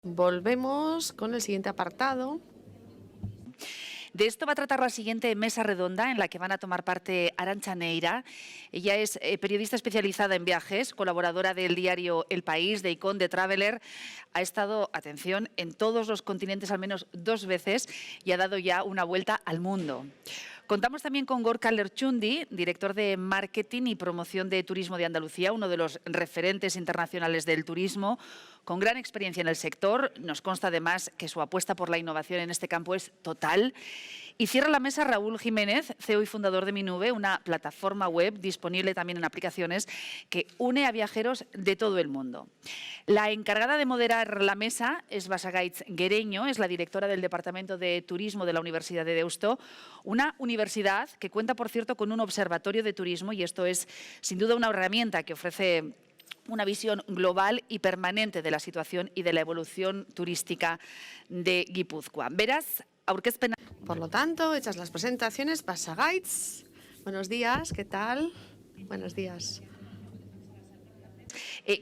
Volvemos con el siguiente apartado. De esto va a tratar la siguiente mesa redonda en la que van a tomar parte Arantxa Neira. Ella es periodista especializada en viajes, colaboradora del diario El País, de Icon, de Traveler. Ha estado, atención, en todos los continentes al menos 2 veces y ha dado ya una vuelta al mundo. Contamos también con Gorka Lerchundi, director de Marketing y Promoción de Turismo de Andalucía, uno de los referentes internacionales del turismo, con gran experiencia en el sector. Nos consta además que su apuesta por la innovación en este campo es total. Y cierra la mesa Raúl Jiménez, CEO y fundador de Minube, una plataforma web disponible también en aplicaciones que une a viajeros de todo el mundo. La encargada de moderar la mesa es Basagaitz Guereño, es la directora del Departamento de Turismo de la Universidad de Deusto, una universidad que cuenta, por cierto, con un observatorio de turismo, y esto es sin duda una herramienta que ofrece una visión global y permanente de la situación y de la evolución turística de Guipúzcoa. Beraz, aurkezpena. Por lo tanto, hechas las presentaciones, Basagaitz, buenos días, ¿qué tal? Buenos días.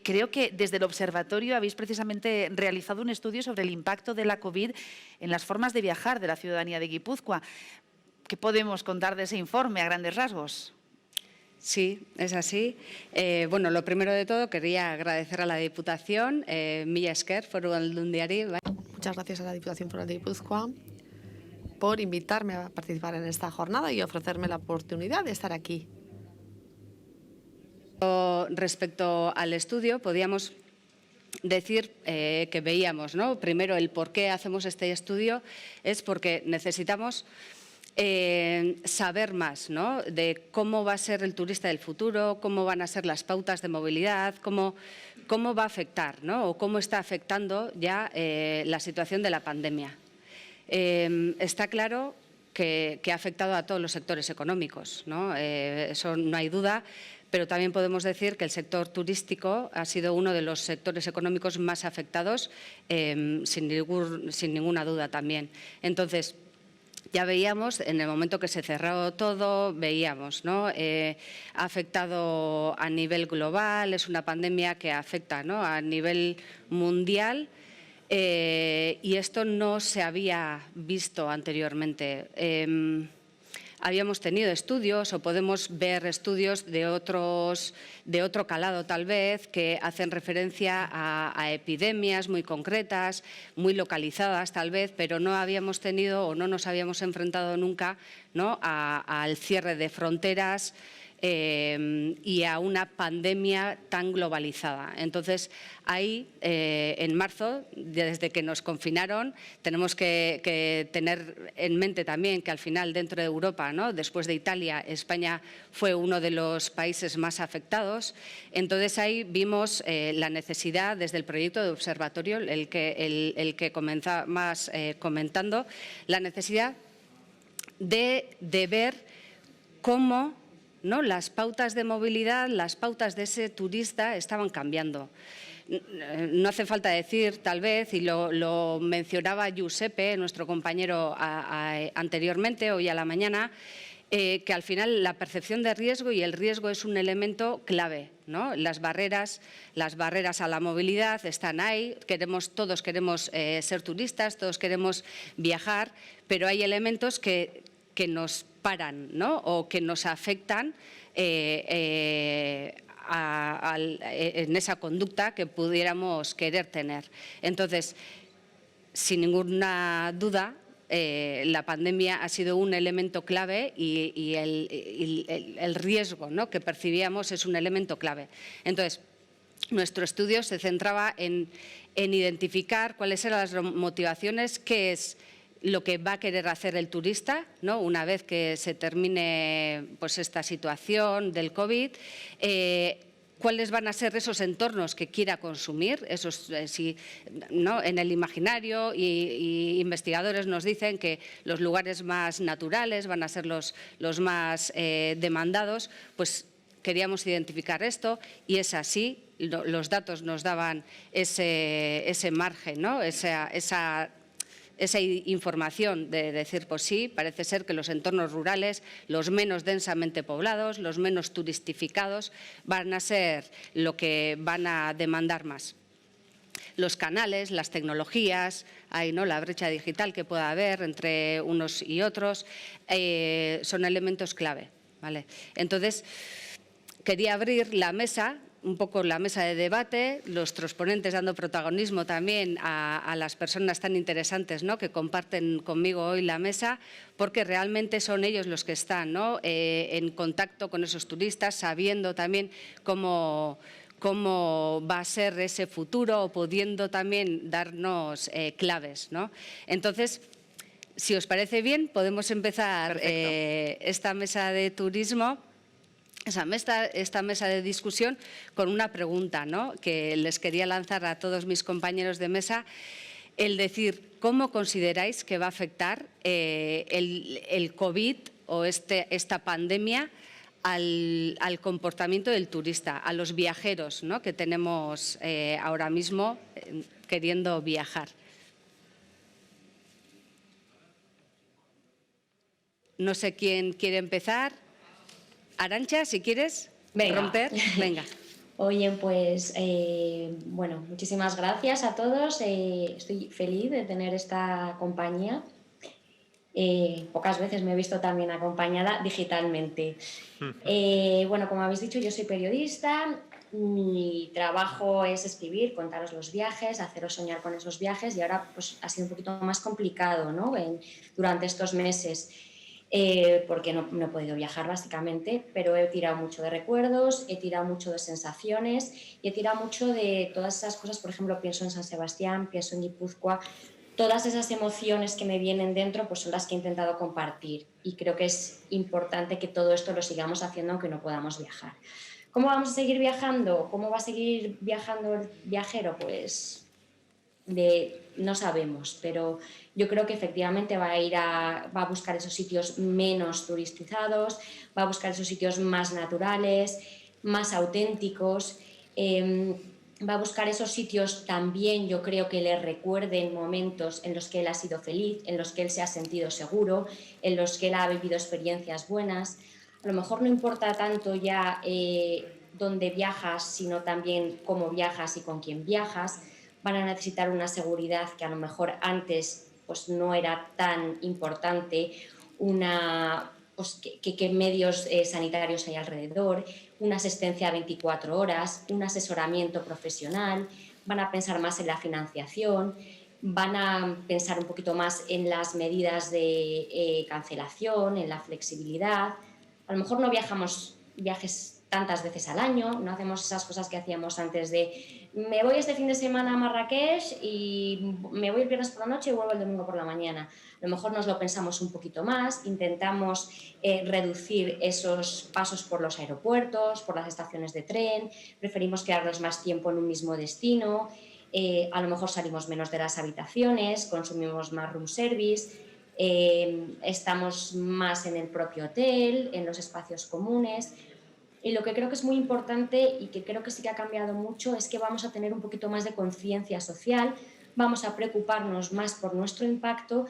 Creo que desde el observatorio habéis precisamente realizado un estudio sobre el impacto de la COVID en las formas de viajar de la ciudadanía de Guipúzcoa. ¿Qué podemos contar de ese informe a grandes rasgos? Sí, es así. Bueno, lo primero de todo, quería agradecer a la Diputación, mila esker, foru aldundiari. Muchas gracias a la Diputación Foral de Guipúzcoa por invitarme a participar en esta jornada y ofrecerme la oportunidad de estar aquí. Respecto al estudio, podíamos decir que veíamos, ¿no? Primero, el por qué hacemos este estudio es porque necesitamos saber más, ¿no?, de cómo va a ser el turista del futuro, cómo van a ser las pautas de movilidad, cómo va a afectar, ¿no?, o cómo está afectando ya la situación de la pandemia. Está claro que ha afectado a todos los sectores económicos, ¿no? Eso no hay duda, pero también podemos decir que el sector turístico ha sido uno de los sectores económicos más afectados, sin ninguna duda también. Entonces, ya veíamos, en el momento que se cerró todo, veíamos, ¿no? Ha afectado a nivel global, es una pandemia que afecta, ¿no?, a nivel mundial, y esto no se había visto anteriormente. Habíamos tenido estudios o podemos ver estudios de otro calado tal vez, que hacen referencia a epidemias muy concretas, muy localizadas tal vez, pero no habíamos tenido o no nos habíamos enfrentado nunca, ¿no?, al cierre de fronteras y a una pandemia tan globalizada. Entonces, ahí, en marzo, desde que nos confinaron, tenemos que tener en mente también que al final, dentro de Europa, ¿no?, después de Italia, España fue uno de los países más afectados. Entonces, ahí vimos la necesidad, desde el proyecto de observatorio, el que comenzaba más comentando, la necesidad de ver cómo, ¿no?, las pautas de movilidad, las pautas de ese turista estaban cambiando. No hace falta decir, tal vez, y lo mencionaba Giuseppe, nuestro compañero, anteriormente, hoy a la mañana, que al final la percepción de riesgo, y el riesgo es un elemento clave, ¿no? Las barreras a la movilidad están ahí, todos queremos ser turistas, todos queremos viajar, pero hay elementos que nos paran, ¿no?, o que nos afectan en esa conducta que pudiéramos querer tener. Entonces, sin ninguna duda, la pandemia ha sido un elemento clave y el riesgo, ¿no?, que percibíamos es un elemento clave. Entonces, nuestro estudio se centraba en identificar cuáles eran las motivaciones, qué es lo que va a querer hacer el turista, ¿no?, una vez que se termine, pues, esta situación del COVID, cuáles van a ser esos entornos que quiera consumir, esos, ¿no?, en el imaginario, y investigadores nos dicen que los lugares más naturales van a ser los más demandados. Pues queríamos identificar esto y es así, los datos nos daban ese margen, ¿no?, esa información de decir, pues sí, parece ser que los entornos rurales, los menos densamente poblados, los menos turistificados, van a ser lo que van a demandar más. los canales, las tecnologías, hay, ¿no?, la brecha digital que pueda haber entre unos y otros, son elementos clave, ¿vale? Entonces, quería abrir la mesa, un poco la mesa de debate, los ponentes dando protagonismo también a las personas tan interesantes, ¿no?, que comparten conmigo hoy la mesa, porque realmente son ellos los que están, ¿no?, en contacto con esos turistas, sabiendo también cómo va a ser ese futuro o pudiendo también darnos claves, ¿no? Entonces, si os parece bien, podemos empezar esta mesa de turismo, esta mesa de discusión, con una pregunta, ¿no?, que les quería lanzar a todos mis compañeros de mesa, el decir, ¿cómo consideráis que va a afectar el COVID o esta pandemia al comportamiento del turista, a los viajeros, ¿no?, que tenemos ahora mismo queriendo viajar? No sé quién quiere empezar. Arantxa, si quieres romper. Venga. Oye, pues, bueno, muchísimas gracias a todos. Estoy feliz de tener esta compañía. Pocas veces me he visto también acompañada digitalmente. Bueno, como habéis dicho, yo soy periodista. Mi trabajo es escribir, contaros los viajes, haceros soñar con esos viajes, y ahora pues ha sido un poquito más complicado, ¿no?, durante estos meses. Porque no he podido viajar básicamente, pero he tirado mucho de recuerdos, he tirado mucho de sensaciones y he tirado mucho de todas esas cosas. Por ejemplo, pienso en San Sebastián, pienso en Guipúzcoa. Todas esas emociones que me vienen dentro pues son las que he intentado compartir, y creo que es importante que todo esto lo sigamos haciendo aunque no podamos viajar. ¿Cómo vamos a seguir viajando? ¿Cómo va a seguir viajando el viajero? Pues no sabemos, pero yo creo que efectivamente va a buscar esos sitios menos turistizados, va a buscar esos sitios más naturales, más auténticos, va a buscar esos sitios también, yo creo, que le recuerden momentos en los que él ha sido feliz, en los que él se ha sentido seguro, en los que él ha vivido experiencias buenas. A lo mejor no importa tanto ya dónde viajas, sino también cómo viajas y con quién viajas. Van a necesitar una seguridad que a lo mejor antes pues no era tan importante, pues, qué medios sanitarios hay alrededor, una asistencia 24 horas, un asesoramiento profesional. Van a pensar más en la financiación, van a pensar un poquito más en las medidas de cancelación, en la flexibilidad. A lo mejor no viajamos viajes tantas veces al año, no hacemos esas cosas que hacíamos antes de me voy este fin de semana a Marrakech y me voy el viernes por la noche y vuelvo el domingo por la mañana. A lo mejor nos lo pensamos un poquito más, intentamos reducir esos pasos por los aeropuertos, por las estaciones de tren, preferimos quedarnos más tiempo en un mismo destino, a lo mejor salimos menos de las habitaciones, consumimos más room service, estamos más en el propio hotel, en los espacios comunes. Y lo que creo que es muy importante y que creo que sí que ha cambiado mucho es que vamos a tener un poquito más de conciencia social, vamos a preocuparnos más por nuestro impacto,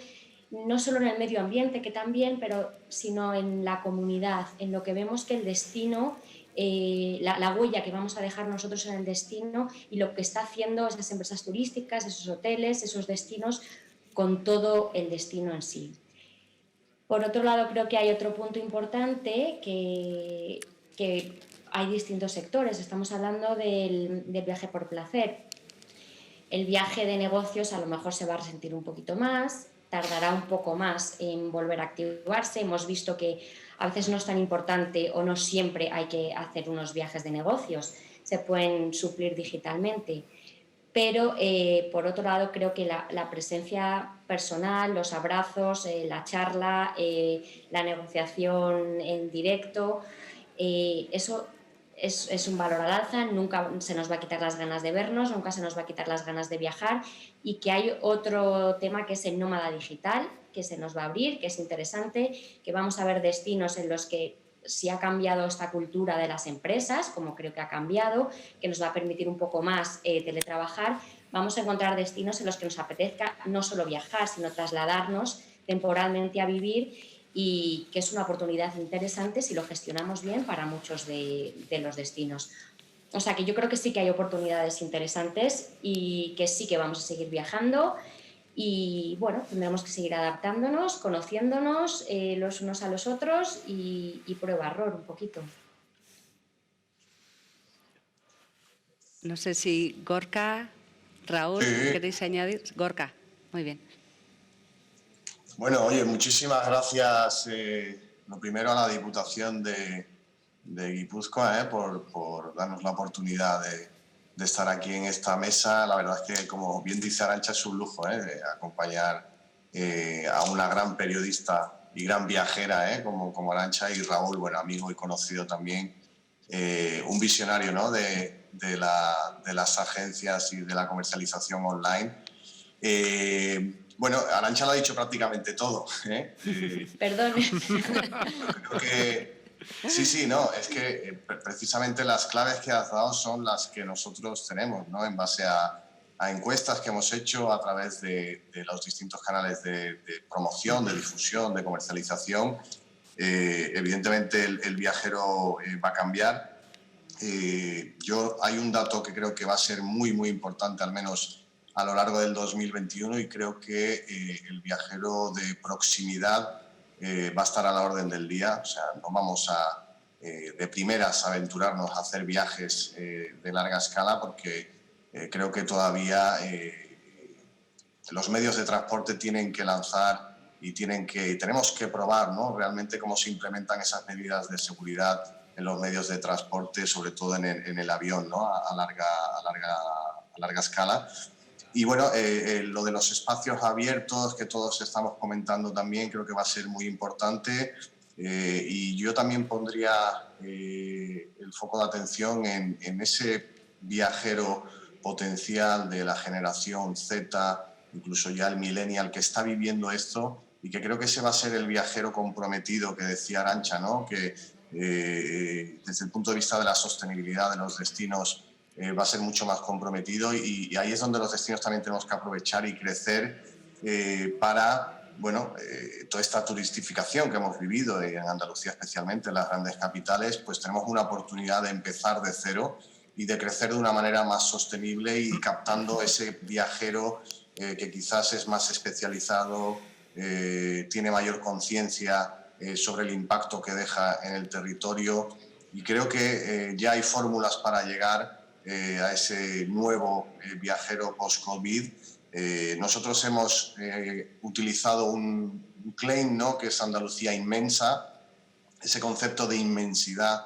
no solo en el medio ambiente, que también, pero sino en la comunidad, en lo que vemos que el destino, la huella que vamos a dejar nosotros en el destino y lo que está haciendo esas empresas turísticas, esos hoteles, esos destinos, con todo el destino en sí. Por otro lado, creo que hay otro punto importante que hay distintos sectores. Estamos hablando del viaje por placer. El viaje de negocios a lo mejor se va a resentir un poquito más, tardará un poco más en volver a activarse. Hemos visto que a veces no es tan importante o no siempre hay que hacer unos viajes de negocios, se pueden suplir digitalmente. Pero, por otro lado, creo que la presencia personal, los abrazos, la charla, la negociación en directo, eso es un valor al alza. Nunca se nos va a quitar las ganas de vernos, nunca se nos va a quitar las ganas de viajar, y que hay otro tema que es el nómada digital, que se nos va a abrir, que es interesante, que vamos a ver destinos en los que si ha cambiado esta cultura de las empresas, como creo que ha cambiado, que nos va a permitir un poco más teletrabajar, vamos a encontrar destinos en los que nos apetezca no solo viajar, sino trasladarnos temporalmente a vivir, y que es una oportunidad interesante si lo gestionamos bien para muchos de los destinos. O sea que yo creo que sí que hay oportunidades interesantes y que sí que vamos a seguir viajando y bueno, tendremos que seguir adaptándonos, conociéndonos los unos a los otros y prueba-error un poquito. No sé si Gorka, Raúl, Sí. ¿queréis añadir? Gorka, muy bien. Bueno, oye, muchísimas gracias, lo primero a la Diputación de Guipúzcoa por darnos la oportunidad de estar aquí en esta mesa. La verdad es que, como bien dice Arantxa, es un lujo de acompañar a una gran periodista y gran viajera como Arantxa, y Raúl, bueno, amigo y conocido también, un visionario, ¿no?, de las agencias y de la comercialización online. Bueno, Arantxa lo ha dicho prácticamente todo. Perdón. Creo que sí, no, es que precisamente las claves que has dado son las que nosotros tenemos, ¿no? En base a encuestas que hemos hecho a través de los distintos canales de promoción, de difusión, de comercialización. Evidentemente el viajero va a cambiar. Hay un dato que creo que va a ser muy, muy importante, al menos a lo largo del 2021, y creo que el viajero de proximidad va a estar a la orden del día. O sea, no vamos de primeras a aventurarnos a hacer viajes de larga escala, porque creo que todavía los medios de transporte tienen que lanzar y tenemos que probar, ¿no?, realmente cómo se implementan esas medidas de seguridad en los medios de transporte, sobre todo en el avión, ¿no?, a larga escala. Y bueno, lo de los espacios abiertos que todos estamos comentando también creo que va a ser muy importante, y yo también pondría el foco de atención en ese viajero potencial de la generación Z, incluso ya el millennial, que está viviendo esto, y que creo que ese va a ser el viajero comprometido que decía Arantxa, ¿no?, que desde el punto de vista de la sostenibilidad de los destinos va a ser mucho más comprometido, y ahí es donde los destinos también tenemos que aprovechar y crecer para, bueno, toda esta turistificación que hemos vivido en Andalucía, especialmente en las grandes capitales. Pues tenemos una oportunidad de empezar de cero y de crecer de una manera más sostenible, y captando ese viajero que quizás es más especializado, tiene mayor conciencia sobre el impacto que deja en el territorio, y creo que ya hay fórmulas para llegar a ese nuevo viajero post-COVID. Nosotros hemos utilizado un claim, ¿no?, que es Andalucía inmensa. Ese concepto de inmensidad,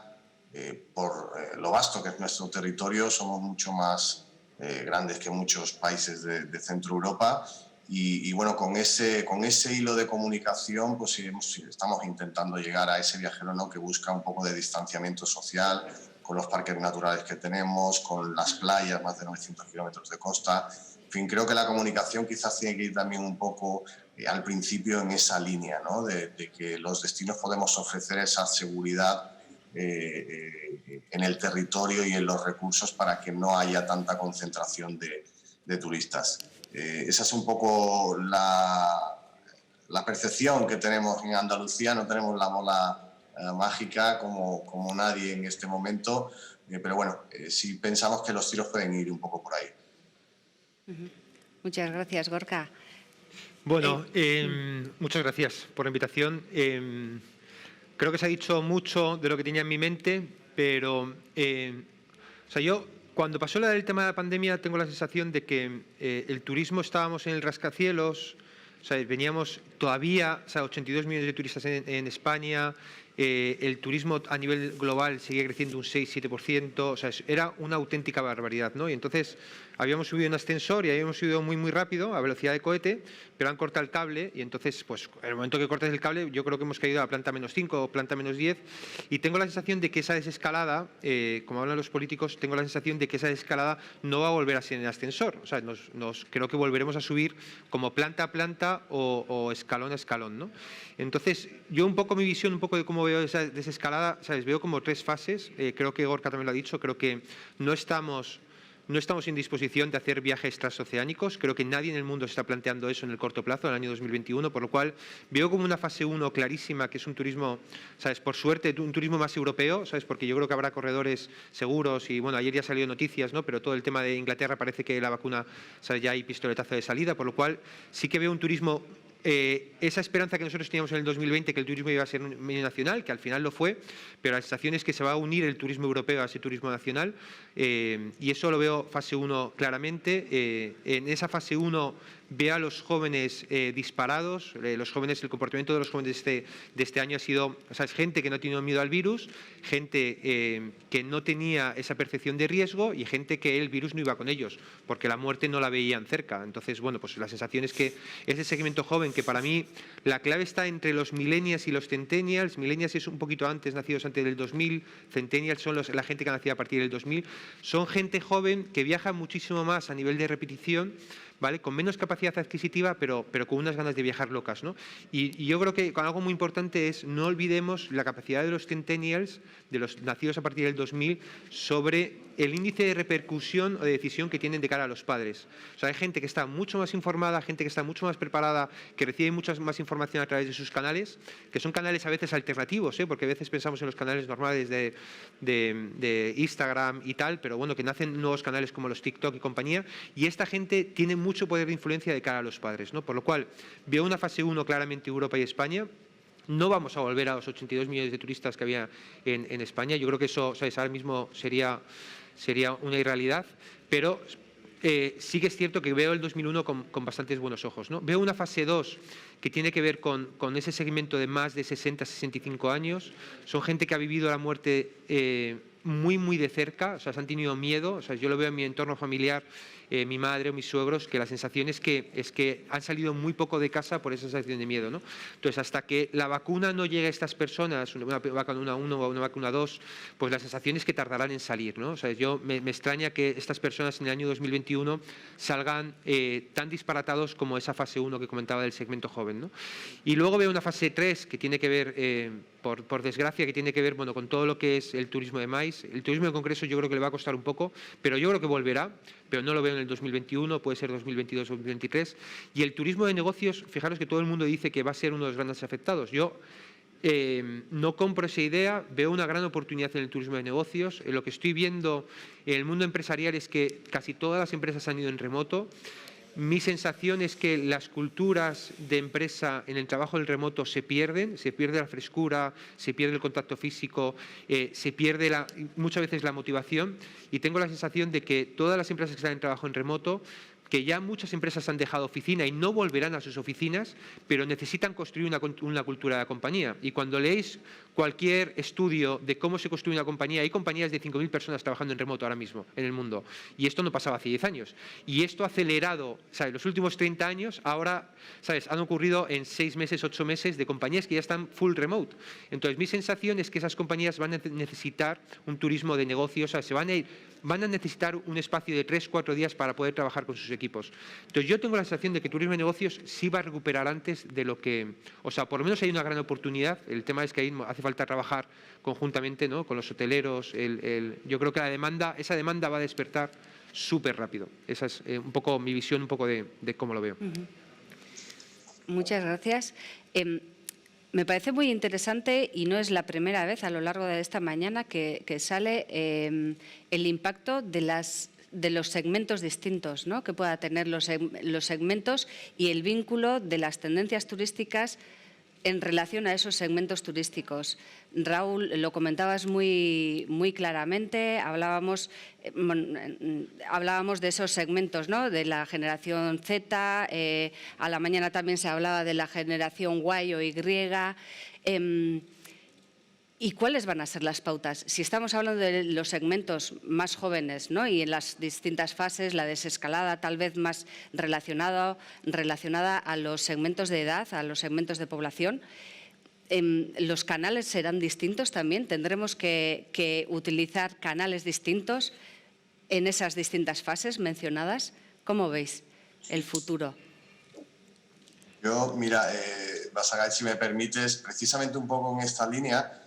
por lo vasto que es nuestro territorio, somos mucho más grandes que muchos países de Centro Europa, y bueno, con ese hilo de comunicación pues estamos intentando llegar a ese viajero, ¿no?, que busca un poco de distanciamiento social, con los parques naturales que tenemos, con las playas, más de 900 kilómetros de costa. En fin, creo que la comunicación quizás tiene que ir también un poco al principio en esa línea, ¿no?, de que los destinos podemos ofrecer esa seguridad en el territorio y en los recursos para que no haya tanta concentración de turistas. Esa es un poco la percepción que tenemos en Andalucía. No tenemos la bola mágica como nadie en este momento, pero bueno, sí pensamos que los tiros pueden ir un poco por ahí. Muchas gracias, Gorka. Bueno, muchas gracias por la invitación. Creo que se ha dicho mucho de lo que tenía en mi mente, pero o sea, yo cuando pasó el tema de la pandemia tengo la sensación de que el turismo estábamos en el rascacielos. O sea, veníamos todavía, o sea, 82 millones de turistas en España, el turismo a nivel global seguía creciendo un 6-7%, o sea, era una auténtica barbaridad, ¿no? Y entonces habíamos subido en ascensor y habíamos subido muy, muy rápido, a velocidad de cohete, pero han cortado el cable, y entonces, pues, en el momento que cortes el cable, yo creo que hemos caído a planta -5 o planta -10, y tengo la sensación de que esa desescalada, como hablan los políticos, tengo la sensación de que esa desescalada no va a volver a ser en ascensor. O sea, creo que volveremos a subir como planta a planta o escalón a escalón, ¿no? Entonces, yo un poco mi visión, un poco de cómo veo esa desescalada, ¿sabes? Veo como tres fases. Creo que Gorka también lo ha dicho. Creo que no estamos no estamos en disposición de hacer viajes transoceánicos. Creo que nadie en el mundo se está planteando eso en el corto plazo, en el año 2021, por lo cual veo como una fase 1 clarísima, que es un turismo, ¿sabes? Por suerte, un turismo más europeo, ¿sabes? Porque yo creo que habrá corredores seguros y, bueno, ayer ya salió noticias, ¿no? Pero todo el tema de Inglaterra parece que la vacuna, ¿sabes? Ya hay pistoletazo de salida, por lo cual sí que veo un turismo. Esa esperanza que nosotros teníamos en el 2020, que el turismo iba a ser medio nacional, que al final lo fue, pero la sensación es que se va a unir el turismo europeo a ese turismo nacional, y eso lo veo fase 1 claramente. En esa fase 1 veo a los jóvenes disparados. Los jóvenes, el comportamiento de los jóvenes de este año ha sido, o sea, es gente que no ha tenido miedo al virus, gente que no tenía esa percepción de riesgo y gente que el virus no iba con ellos, porque la muerte no la veían cerca. Entonces, bueno, pues la sensación es que ese segmento joven, que para mí la clave está entre los millennials y los centennials. Millennials es un poquito antes, nacidos antes del 2000, centennials son la gente que ha nacido a partir del 2000. Son gente joven que viaja muchísimo más a nivel de repetición, ¿vale? Con menos capacidad adquisitiva, pero con unas ganas de viajar locas, ¿no? Y yo creo que algo muy importante es, no olvidemos la capacidad de los centennials, de los nacidos a partir del 2000, sobre el índice de repercusión o de decisión que tienen de cara a los padres. O sea, hay gente que está mucho más informada, gente que está mucho más preparada, que recibe mucha más información a través de sus canales, que son canales a veces alternativos, porque a veces pensamos en los canales normales de Instagram y tal, pero bueno, que nacen nuevos canales como los TikTok y compañía, y esta gente tiene mucho poder de influencia de cara a los padres, ¿no? Por lo cual, veo una fase 1 claramente Europa y España. No vamos a volver a los 82 millones de turistas que había en España. Yo creo que eso, ¿sabes? Ahora mismo sería una irrealidad, pero sí que es cierto que veo el 2001 con bastantes buenos ojos, ¿no? Veo una fase 2 que tiene que ver con ese segmento de más de 60-65 años. Son gente que ha vivido la muerte muy, muy de cerca, o sea, se han tenido miedo. O sea, yo lo veo en mi entorno familiar, mi madre o mis suegros, que la sensación es que han salido muy poco de casa por esa sensación de miedo, ¿no? Entonces, hasta que la vacuna no llegue a estas personas, una vacuna 1 o una vacuna 2, pues la sensación es que tardarán en salir, ¿no? O sea, me extraña que estas personas en el año 2021 salgan tan disparatados como esa fase 1 que comentaba del segmento joven, ¿no? Y luego veo una fase 3 que tiene que ver, por desgracia, que tiene que ver, bueno, con todo lo que es el turismo de MICE. El turismo de congreso yo creo que le va a costar un poco, pero yo creo que volverá, pero no lo veo en el 2021, puede ser 2022 o 2023. Y el turismo de negocios, fijaros que todo el mundo dice que va a ser uno de los grandes afectados. Yo no compro esa idea, veo una gran oportunidad en el turismo de negocios. Lo que estoy viendo en el mundo empresarial es que casi todas las empresas han ido en remoto. Mi sensación es que las culturas de empresa en el trabajo del remoto se pierde la frescura, se pierde el contacto físico, se pierde muchas veces la motivación, y tengo la sensación de que todas las empresas que están en trabajo en remoto, que ya muchas empresas han dejado oficina y no volverán a sus oficinas, pero necesitan construir una cultura de compañía. Y cuando leéis cualquier estudio de cómo se construye una compañía, hay compañías de 5.000 personas trabajando en remoto ahora mismo en el mundo. Y esto no pasaba hace 10 años. Y esto ha acelerado, ¿sabes? Los últimos 30 años, ahora, ¿sabes? Han ocurrido en 6 meses, 8 meses de compañías que ya están full remote. Entonces, mi sensación es que esas compañías van a necesitar un turismo de negocios, ¿sabes? Van a necesitar un espacio de 3-4 días para poder trabajar con sus equipos. Entonces, yo tengo la sensación de que turismo de negocios sí va a recuperar antes de lo que... O sea, por lo menos hay una gran oportunidad. El tema es que ahí hace falta trabajar conjuntamente, ¿no? Con los hoteleros. Yo creo que esa demanda va a despertar súper rápido. Esa es un poco mi visión, un poco de cómo lo veo. Muchas gracias. Me parece muy interesante, y no es la primera vez a lo largo de esta mañana que sale el impacto de los segmentos distintos, ¿no? Que pueda tener los segmentos y el vínculo de las tendencias turísticas en relación a esos segmentos turísticos. Raúl, lo comentabas muy, muy claramente, hablábamos de esos segmentos, ¿no? De la generación Z, a la mañana también se hablaba de la generación Y o Y. ¿Y cuáles van a ser las pautas? Si estamos hablando de los segmentos más jóvenes, ¿no? Y en las distintas fases, la desescalada tal vez más relacionada a los segmentos de edad, a los segmentos de población, ¿los canales serán distintos también? ¿Tendremos que utilizar canales distintos en esas distintas fases mencionadas? ¿Cómo veis el futuro? Yo, mira, Basagay, si me permites, precisamente un poco en esta línea,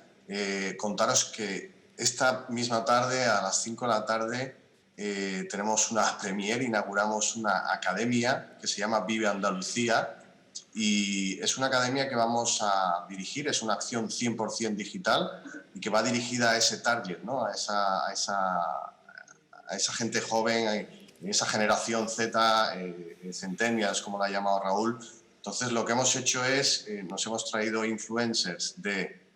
contaros que esta misma tarde, a las 5 de la tarde, tenemos una premier, inauguramos una academia que se llama Vive Andalucía, y es una academia que vamos a dirigir, es una acción 100% digital y que va dirigida a ese target, ¿no? a esa gente joven, esa generación Z, centennials, como la ha llamado Raúl. Entonces, lo que hemos hecho es, nos hemos traído influencers de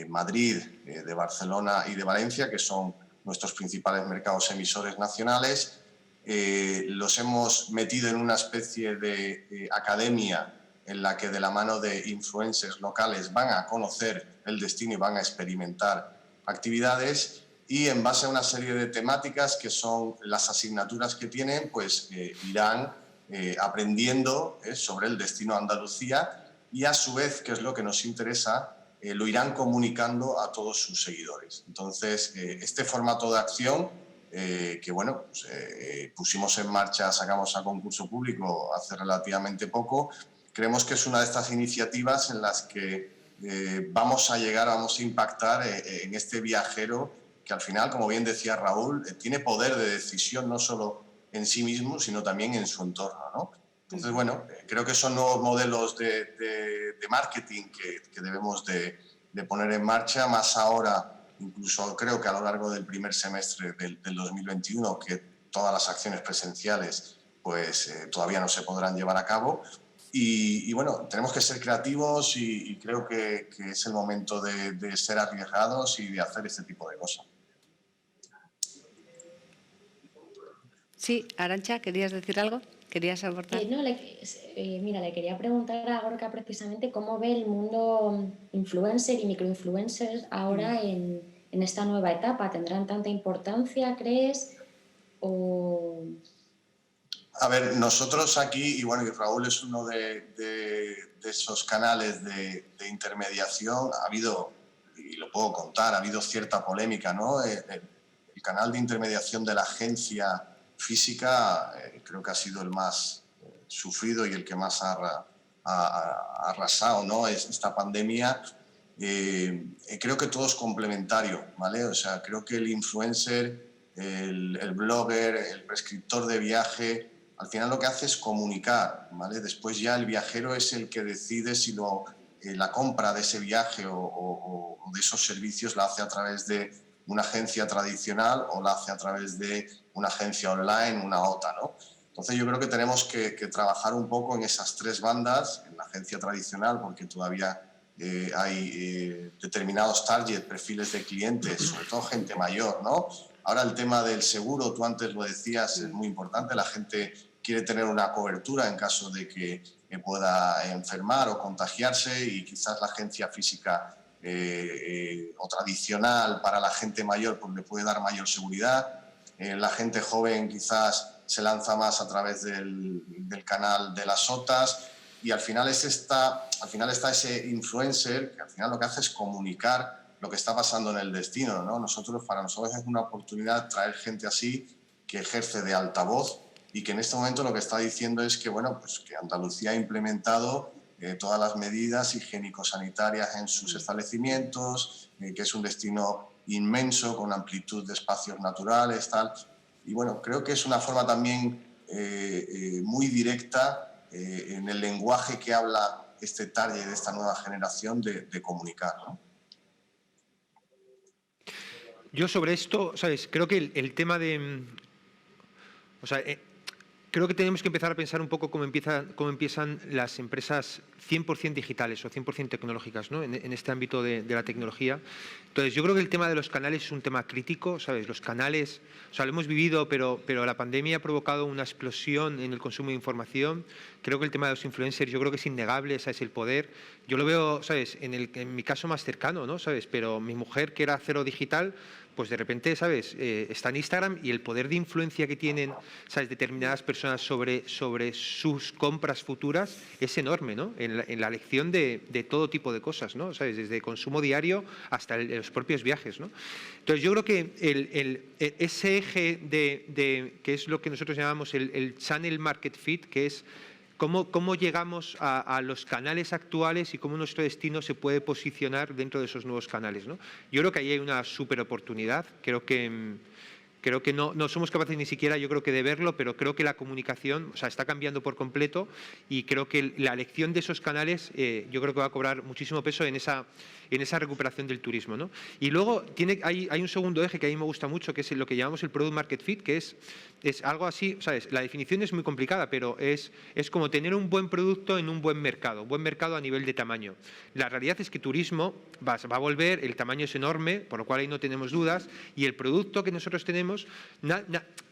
Madrid, de Barcelona y de Valencia, que son nuestros principales mercados emisores nacionales. Los hemos metido en una especie de academia en la que de la mano de influencers locales van a conocer el destino y van a experimentar actividades, y en base a una serie de temáticas que son las asignaturas que tienen, pues irán aprendiendo sobre el destino Andalucía, y a su vez, que es lo que nos interesa, lo irán comunicando a todos sus seguidores. Entonces, este formato de acción, que bueno, pues, pusimos en marcha, sacamos a concurso público hace relativamente poco, creemos que es una de estas iniciativas en las que vamos a llegar, vamos a impactar en este viajero que al final, como bien decía Raúl, tiene poder de decisión no solo en sí mismo, sino también en su entorno, ¿no? Entonces, bueno, creo que son nuevos modelos de marketing que debemos de poner en marcha, más ahora, incluso creo que a lo largo del primer semestre del 2021, que todas las acciones presenciales pues todavía no se podrán llevar a cabo. Y bueno, tenemos que ser creativos y creo que es el momento de ser arriesgados y de hacer este tipo de cosas. Sí, Arantxa, ¿querías decir algo? ¿Querías aportar? No, mira, le quería preguntar a Gorka precisamente cómo ve el mundo influencer y microinfluencers ahora en esta nueva etapa. ¿Tendrán tanta importancia, crees? O... A ver, nosotros aquí, y bueno, y Raúl es uno de esos canales de intermediación, ha habido, y lo puedo contar, ha habido cierta polémica, ¿no? El canal de intermediación de la agencia física creo que ha sido el más sufrido y el que más ha arrasado, ¿no? Esta pandemia. Creo que todo es complementario, ¿vale? O sea, creo que el influencer, el blogger, el prescriptor de viaje, al final lo que hace es comunicar, ¿vale? Después ya el viajero es el que decide si la compra de ese viaje o de esos servicios la hace a través de una agencia tradicional o la hace a través de una agencia online, una OTA, ¿no? Entonces yo creo que tenemos que trabajar un poco en esas tres bandas, en la agencia tradicional, porque todavía hay determinados target, perfiles de clientes, sobre todo gente mayor, ¿no? Ahora el tema del seguro, tú antes lo decías, es muy importante, la gente quiere tener una cobertura en caso de que pueda enfermar o contagiarse, y quizás la agencia física o tradicional para la gente mayor pues le puede dar mayor seguridad. La gente joven quizás se lanza más a través del canal de las OTAs, y al final está ese influencer que al final lo que hace es comunicar lo que está pasando en el destino, ¿no? Para nosotros es una oportunidad traer gente así que ejerce de altavoz y que en este momento lo que está diciendo es que, bueno, pues que Andalucía ha implementado todas las medidas higiénico-sanitarias en sus establecimientos, que es un destino inmenso con amplitud de espacios naturales, tal. Y bueno, creo que es una forma también muy directa en el lenguaje que habla este target de esta nueva generación de comunicar, ¿no? Yo sobre esto, ¿sabes? Creo que el tema de... O sea, creo que tenemos que empezar a pensar un poco cómo empiezan las empresas 100% digitales o 100% tecnológicas, ¿no? En este ámbito de la tecnología. Entonces, yo creo que el tema de los canales es un tema crítico, ¿sabes? Los canales, o sea, lo hemos vivido, pero la pandemia ha provocado una explosión en el consumo de información. Creo que el tema de los influencers, yo creo que es innegable, ¿sabes? El poder. Yo lo veo, ¿sabes? En mi caso más cercano, ¿no? ¿Sabes? Pero mi mujer, que era cero digital, pues de repente, ¿sabes? Está en Instagram, y el poder de influencia que tienen, ¿sabes? Determinadas personas sobre sus compras futuras es enorme, ¿no? En la elección de todo tipo de cosas, ¿no? ¿Sabes? Desde consumo diario hasta los propios viajes, ¿no? Entonces yo creo que ese eje que es lo que nosotros llamamos el channel market fit, que es cómo llegamos a los canales actuales y cómo nuestro destino se puede posicionar dentro de esos nuevos canales, ¿no? Yo creo que ahí hay una súper oportunidad. Creo que Creo que no somos capaces ni siquiera, yo creo que de verlo, pero creo que la comunicación, o sea, está cambiando por completo y creo que la elección de esos canales yo creo que va a cobrar muchísimo peso en esa recuperación del turismo, ¿no? Y luego hay un segundo eje que a mí me gusta mucho, que es lo que llamamos el Product Market Fit, que es algo así, ¿sabes? La definición es muy complicada, pero es como tener un buen producto en un buen mercado a nivel de tamaño. La realidad es que turismo va a volver, el tamaño es enorme, por lo cual ahí no tenemos dudas, y el producto que nosotros tenemos,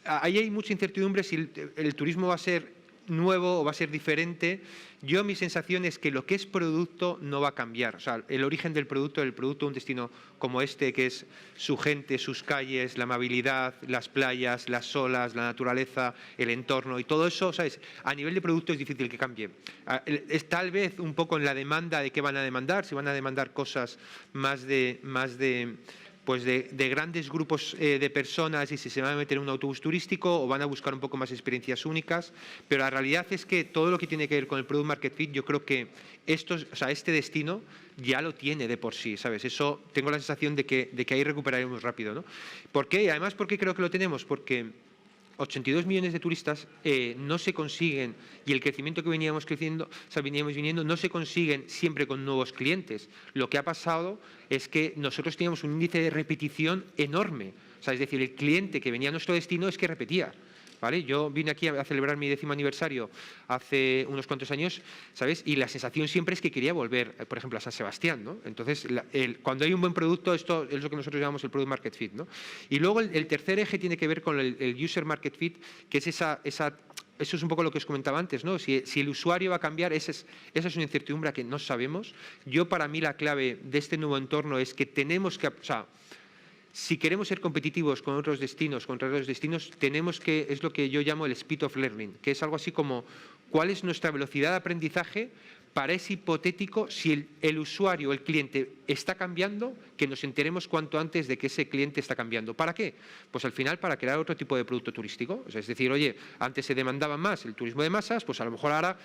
ahí hay mucha incertidumbre si el turismo va a ser nuevo o va a ser diferente. Mi sensación es que lo que es producto no va a cambiar. O sea, el origen del producto de un destino como este, que es su gente, sus calles, la amabilidad, las playas, las olas, la naturaleza, el entorno y todo eso, ¿sabes? A nivel de producto es difícil que cambie. Es tal vez un poco en la demanda de qué van a demandar, si van a demandar cosas más de grandes grupos de personas y si se van a meter en un autobús turístico o van a buscar un poco más experiencias únicas, pero la realidad es que todo lo que tiene que ver con el Product Market Fit, yo creo que este destino ya lo tiene de por sí, ¿sabes? Eso tengo la sensación de que ahí recuperaremos rápido, ¿no? ¿Por qué? Además, ¿por qué creo que lo tenemos? Porque 82 millones de turistas no se consiguen, y el crecimiento que veníamos viniendo, no se consiguen siempre con nuevos clientes. Lo que ha pasado es que nosotros teníamos un índice de repetición enorme. O sea, es decir, el cliente que venía a nuestro destino es que repetía. ¿Vale? Yo vine aquí a celebrar mi 10º aniversario hace unos cuantos años, ¿sabes? Y la sensación siempre es que quería volver, por ejemplo, a San Sebastián, ¿no? Entonces, cuando hay un buen producto, esto es lo que nosotros llamamos el Product Market Fit, ¿no? Y luego el tercer eje tiene que ver con el User Market Fit, que es eso es un poco lo que os comentaba antes, ¿no? Si el usuario va a cambiar, esa es una incertidumbre que no sabemos. Para mí, la clave de este nuevo entorno es que tenemos que... Si queremos ser competitivos con otros destinos, tenemos que, es lo que yo llamo el speed of learning, que es algo así como cuál es nuestra velocidad de aprendizaje para ese hipotético, si el usuario, el cliente está cambiando, que nos enteremos cuanto antes de que ese cliente está cambiando. ¿Para qué? Pues al final para crear otro tipo de producto turístico. O sea, es decir, oye, antes se demandaba más el turismo de masas, pues a lo mejor ahora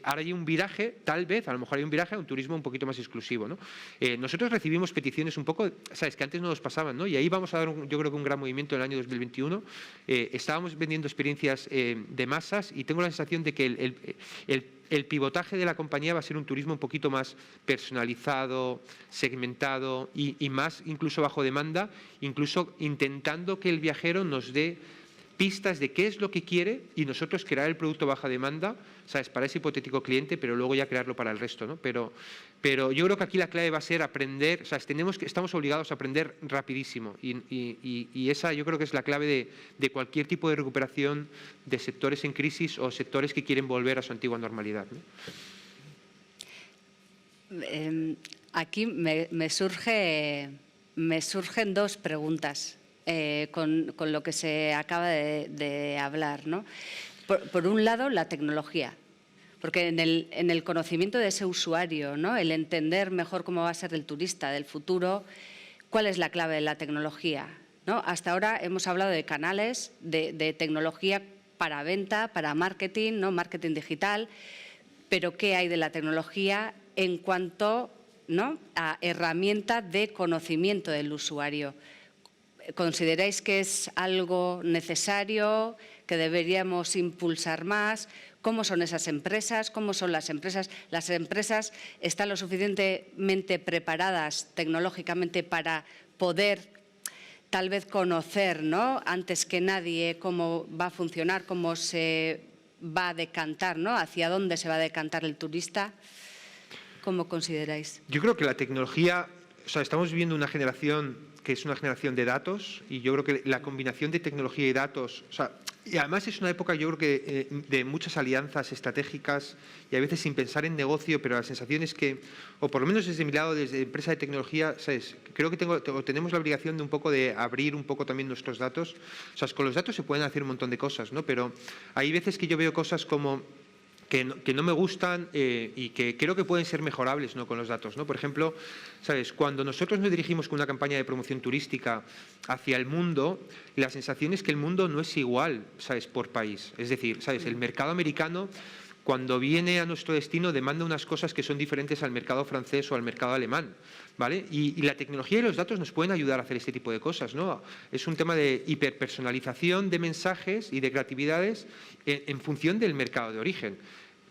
hay un viraje, tal vez, a lo mejor hay un viraje a un turismo un poquito más exclusivo, ¿no? Nosotros recibimos peticiones un poco, ¿sabes?, que antes no nos pasaban, ¿no? Y ahí vamos a dar, yo creo que un gran movimiento en el año 2021. Estábamos vendiendo experiencias de masas y tengo la sensación de que el pivotaje de la compañía va a ser un turismo un poquito más personalizado, segmentado y más incluso bajo demanda, incluso intentando que el viajero nos dé pistas de qué es lo que quiere y nosotros crear el producto baja demanda, ¿sabes?, para ese hipotético cliente, pero luego ya crearlo para el resto, ¿no? Pero yo creo que aquí la clave va a ser aprender, o sea, estamos obligados a aprender rapidísimo y esa yo creo que es la clave de cualquier tipo de recuperación de sectores en crisis o sectores que quieren volver a su antigua normalidad, ¿no? Aquí me surgen dos preguntas con lo que se acaba de hablar, ¿no? Por un lado, la tecnología, porque en el conocimiento de ese usuario, ¿no?, el entender mejor cómo va a ser el turista del futuro, ¿cuál es la clave de la tecnología? ¿No? Hasta ahora hemos hablado de canales de tecnología para venta, para marketing, ¿no?, marketing digital, pero ¿qué hay de la tecnología en cuanto, ¿no?, a herramienta de conocimiento del usuario? ¿Consideráis que es algo necesario, que deberíamos impulsar más? ¿Cómo son esas empresas? ¿Cómo son las empresas? ¿Las empresas están lo suficientemente preparadas tecnológicamente para poder tal vez conocer, ¿no?, antes que nadie cómo va a funcionar, cómo se va a decantar, ¿no?, hacia dónde se va a decantar el turista? ¿Cómo consideráis? Yo creo que la tecnología, o sea, estamos viviendo una generación que es una generación de datos y yo creo que la combinación de tecnología y datos, o sea, y además es una época, yo creo que de muchas alianzas estratégicas y a veces sin pensar en negocio, pero la sensación es que, o por lo menos desde mi lado, desde empresa de tecnología, ¿sabes?, creo que tenemos la obligación de un poco de abrir un poco también nuestros datos. O sea, con los datos se pueden hacer un montón de cosas, ¿no? Pero hay veces que yo veo cosas como que no me gustan y que creo que pueden ser mejorables, ¿no?, con los datos, ¿no? Por ejemplo, ¿sabes?, cuando nosotros nos dirigimos con una campaña de promoción turística hacia el mundo, la sensación es que el mundo no es igual, ¿sabes?, por país. Es decir, ¿sabes?, el mercado americano cuando viene a nuestro destino demanda unas cosas que son diferentes al mercado francés o al mercado alemán, ¿vale? Y la tecnología y los datos nos pueden ayudar a hacer este tipo de cosas, ¿no? Es un tema de hiperpersonalización de mensajes y de creatividades en función del mercado de origen.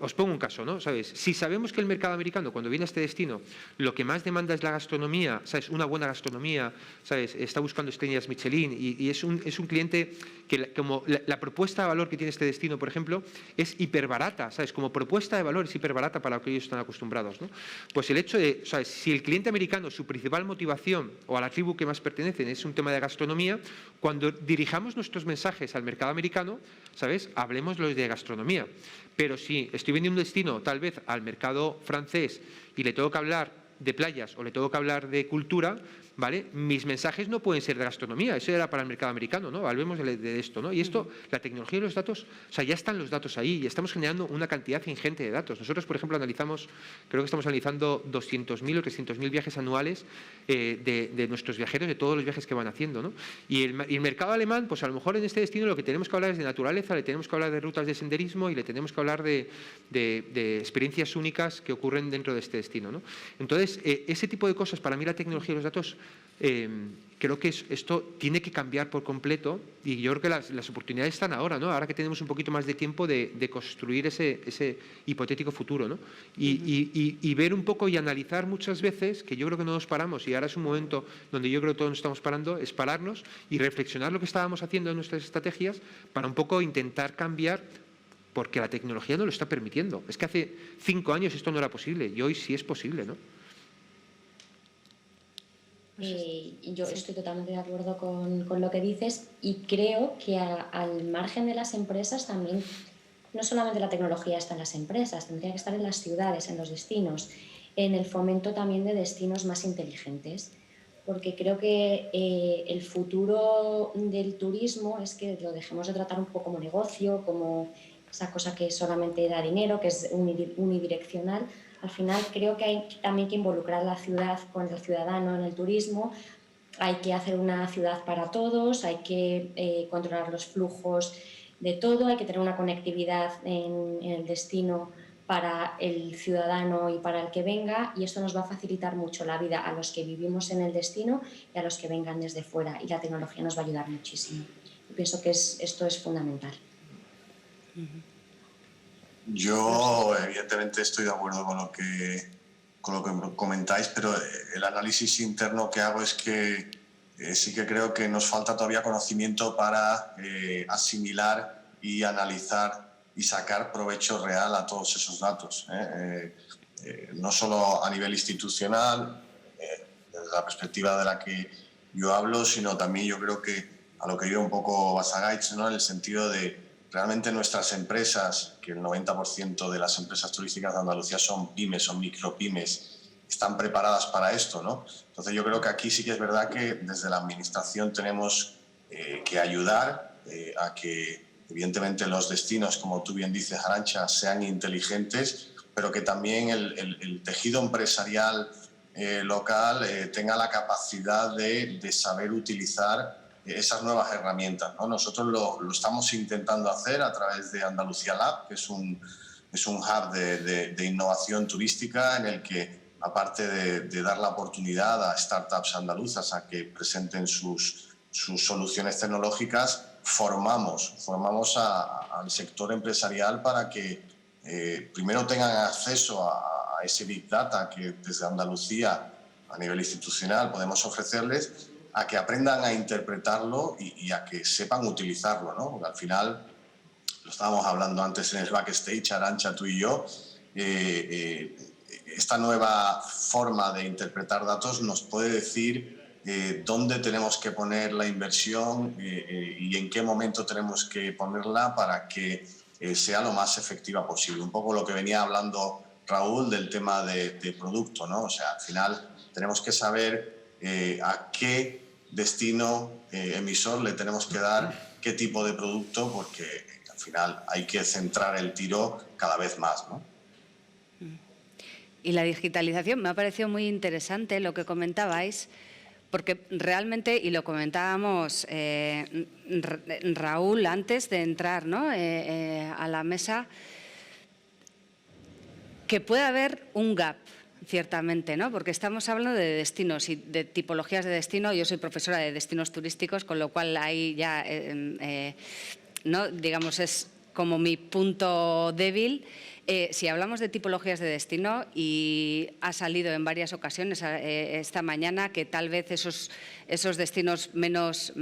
Os pongo un caso, ¿no? ¿Sabes? Si sabemos que el mercado americano, cuando viene a este destino, lo que más demanda es la gastronomía, ¿sabes? Una buena gastronomía, ¿sabes? Está buscando estrellas Michelin y es un cliente que como la propuesta de valor que tiene este destino, por ejemplo, es hiperbarata, ¿sabes? Como propuesta de valor es hiperbarata para lo que ellos están acostumbrados, ¿no? Pues el hecho de, ¿sabes? Si el cliente americano, su principal motivación o a la tribu que más pertenecen es un tema de gastronomía, cuando dirijamos nuestros mensajes al mercado americano, ¿sabes? Hablemos los de gastronomía. Pero si estoy vendiendo un destino tal vez al mercado francés y le tengo que hablar de playas o le tengo que hablar de cultura, ¿vale? Mis mensajes no pueden ser de gastronomía, eso era para el mercado americano, ¿no? Hablemos de esto, ¿no? Y esto, la tecnología y los datos, o sea, ya están los datos ahí y estamos generando una cantidad ingente de datos. Nosotros, por ejemplo, analizamos, creo que estamos analizando 200.000 o 300.000 viajes anuales de nuestros viajeros, de todos los viajes que van haciendo, ¿no? Y el mercado alemán, pues a lo mejor en este destino lo que tenemos que hablar es de naturaleza, le tenemos que hablar de rutas de senderismo y le tenemos que hablar de experiencias únicas que ocurren dentro de este destino, ¿no? Entonces, ese tipo de cosas, para mí la tecnología y los datos, creo que esto tiene que cambiar por completo y yo creo que las oportunidades están ahora, ¿no? Ahora que tenemos un poquito más de tiempo de construir ese hipotético futuro, ¿no? Y ver un poco y analizar muchas veces, que yo creo que no nos paramos y ahora es un momento donde yo creo que todos nos estamos parando, es pararnos y reflexionar lo que estábamos haciendo en nuestras estrategias para un poco intentar cambiar, porque la tecnología no lo está permitiendo. Es que hace 5 años esto no era posible y hoy sí es posible, ¿no? Yo estoy totalmente de acuerdo con lo que dices y creo que al margen de las empresas también, no solamente la tecnología está en las empresas, tendría que estar en las ciudades, en los destinos, en el fomento también de destinos más inteligentes, porque creo que el futuro del turismo es que lo dejemos de tratar un poco como negocio, como esa cosa que solamente da dinero, que es unidireccional. Al final creo que hay también que involucrar a la ciudad con el ciudadano en el turismo. Hay que hacer una ciudad para todos, hay que controlar los flujos de todo, hay que tener una conectividad en el destino para el ciudadano y para el que venga, y esto nos va a facilitar mucho la vida a los que vivimos en el destino y a los que vengan desde fuera, y la tecnología nos va a ayudar muchísimo. Yo pienso que esto es fundamental. Yo, evidentemente, estoy de acuerdo con lo que comentáis, pero el análisis interno que hago es que sí que creo que nos falta todavía conocimiento para asimilar y analizar y sacar provecho real a todos esos datos. No solo a nivel institucional, desde la perspectiva de la que yo hablo, sino también yo creo que a lo que iba un poco Basagaitz, ¿no? En el sentido de realmente nuestras empresas, que el 90% de las empresas turísticas de Andalucía son pymes, son micropymes, están preparadas para esto, ¿no? Entonces yo creo que aquí sí que es verdad que desde la administración tenemos que ayudar a que evidentemente los destinos, como tú bien dices, Arantxa, sean inteligentes, pero que también el tejido empresarial local tenga la capacidad de saber utilizar esas nuevas herramientas, ¿no? Nosotros lo estamos intentando hacer a través de Andalucía Lab, que es un hub de innovación turística en el que, aparte de dar la oportunidad a startups andaluzas a que presenten sus soluciones tecnológicas, formamos al sector empresarial para que primero tengan acceso a ese Big Data que desde Andalucía a nivel institucional podemos ofrecerles, a que aprendan a interpretarlo y a que sepan utilizarlo, ¿no? Porque al final, lo estábamos hablando antes en el backstage, Arantxa, tú y yo, esta nueva forma de interpretar datos nos puede decir dónde tenemos que poner la inversión y en qué momento tenemos que ponerla para que sea lo más efectiva posible. Un poco lo que venía hablando Raúl del tema de producto, ¿no? O sea, al final tenemos que saber a qué destino emisor le tenemos que dar qué tipo de producto, porque al final hay que centrar el tiro cada vez más, ¿no? Y la digitalización, me ha parecido muy interesante lo que comentabais, porque realmente, y lo comentábamos Raúl antes de entrar, ¿no? A la mesa, que puede haber un gap, ciertamente, ¿no? Porque estamos hablando de destinos y de tipologías de destino. Yo soy profesora de destinos turísticos, con lo cual ahí ya, ¿no? digamos, es como mi punto débil. Si hablamos de tipologías de destino, y ha salido en varias ocasiones esta mañana que tal vez esos destinos menos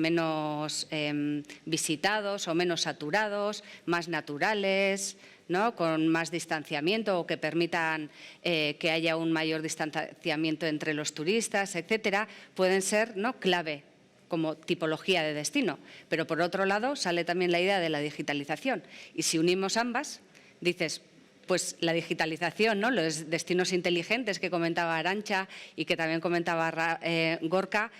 visitados o menos saturados, más naturales, ¿no? con más distanciamiento o que permitan que haya un mayor distanciamiento entre los turistas, etcétera, pueden ser, ¿no? clave como tipología de destino. Pero por otro lado sale también la idea de la digitalización, y si unimos ambas, dices, pues la digitalización, ¿no? los destinos inteligentes que comentaba Arantxa y que también comentaba Gorka,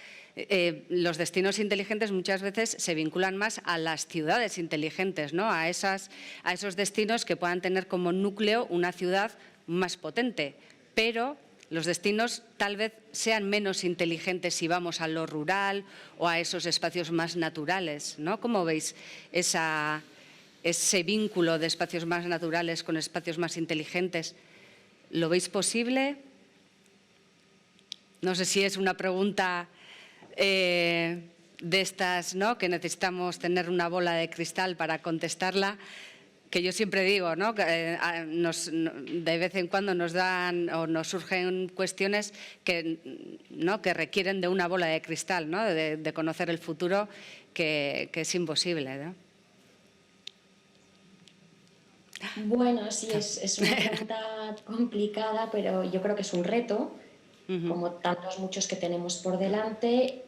los destinos inteligentes muchas veces se vinculan más a las ciudades inteligentes, ¿no? a esos destinos que puedan tener como núcleo una ciudad más potente, pero los destinos tal vez sean menos inteligentes si vamos a lo rural o a esos espacios más naturales, ¿no? ¿Cómo veis ese vínculo de espacios más naturales con espacios más inteligentes? ¿Lo veis posible? No sé si es una pregunta de estas, ¿no? que necesitamos tener una bola de cristal para contestarla, que yo siempre digo, ¿no? que, de vez en cuando nos dan o nos surgen cuestiones que, ¿no? que requieren de una bola de cristal, ¿no? de conocer el futuro, que es imposible, ¿no? Bueno, sí, es una pregunta complicada, pero yo creo que es un reto, como tantos muchos que tenemos por delante,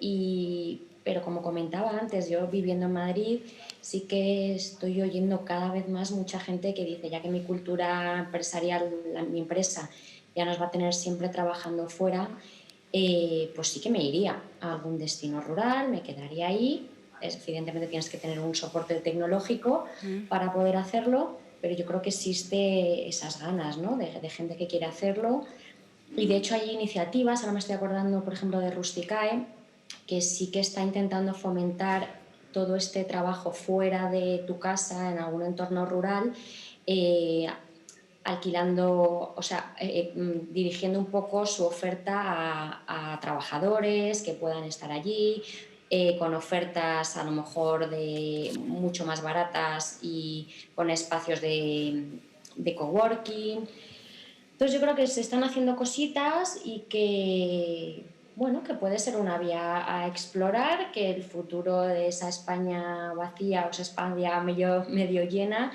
pero como comentaba antes, yo viviendo en Madrid sí que estoy oyendo cada vez más mucha gente que dice, ya que mi cultura empresarial, mi empresa, ya nos va a tener siempre trabajando fuera, pues sí que me iría a algún destino rural, me quedaría ahí. Evidentemente tienes que tener un soporte tecnológico para poder hacerlo, pero yo creo que existe esas ganas, ¿no? de gente que quiere hacerlo. Y de hecho hay iniciativas, ahora me estoy acordando por ejemplo de Rusticae, que sí que está intentando fomentar todo este trabajo fuera de tu casa, en algún entorno rural, alquilando, o sea, dirigiendo un poco su oferta a trabajadores que puedan estar allí, con ofertas a lo mejor de mucho más baratas y con espacios de coworking. Entonces yo creo que se están haciendo cositas y que, bueno, que puede ser una vía a explorar, que el futuro de esa España vacía o esa España medio llena,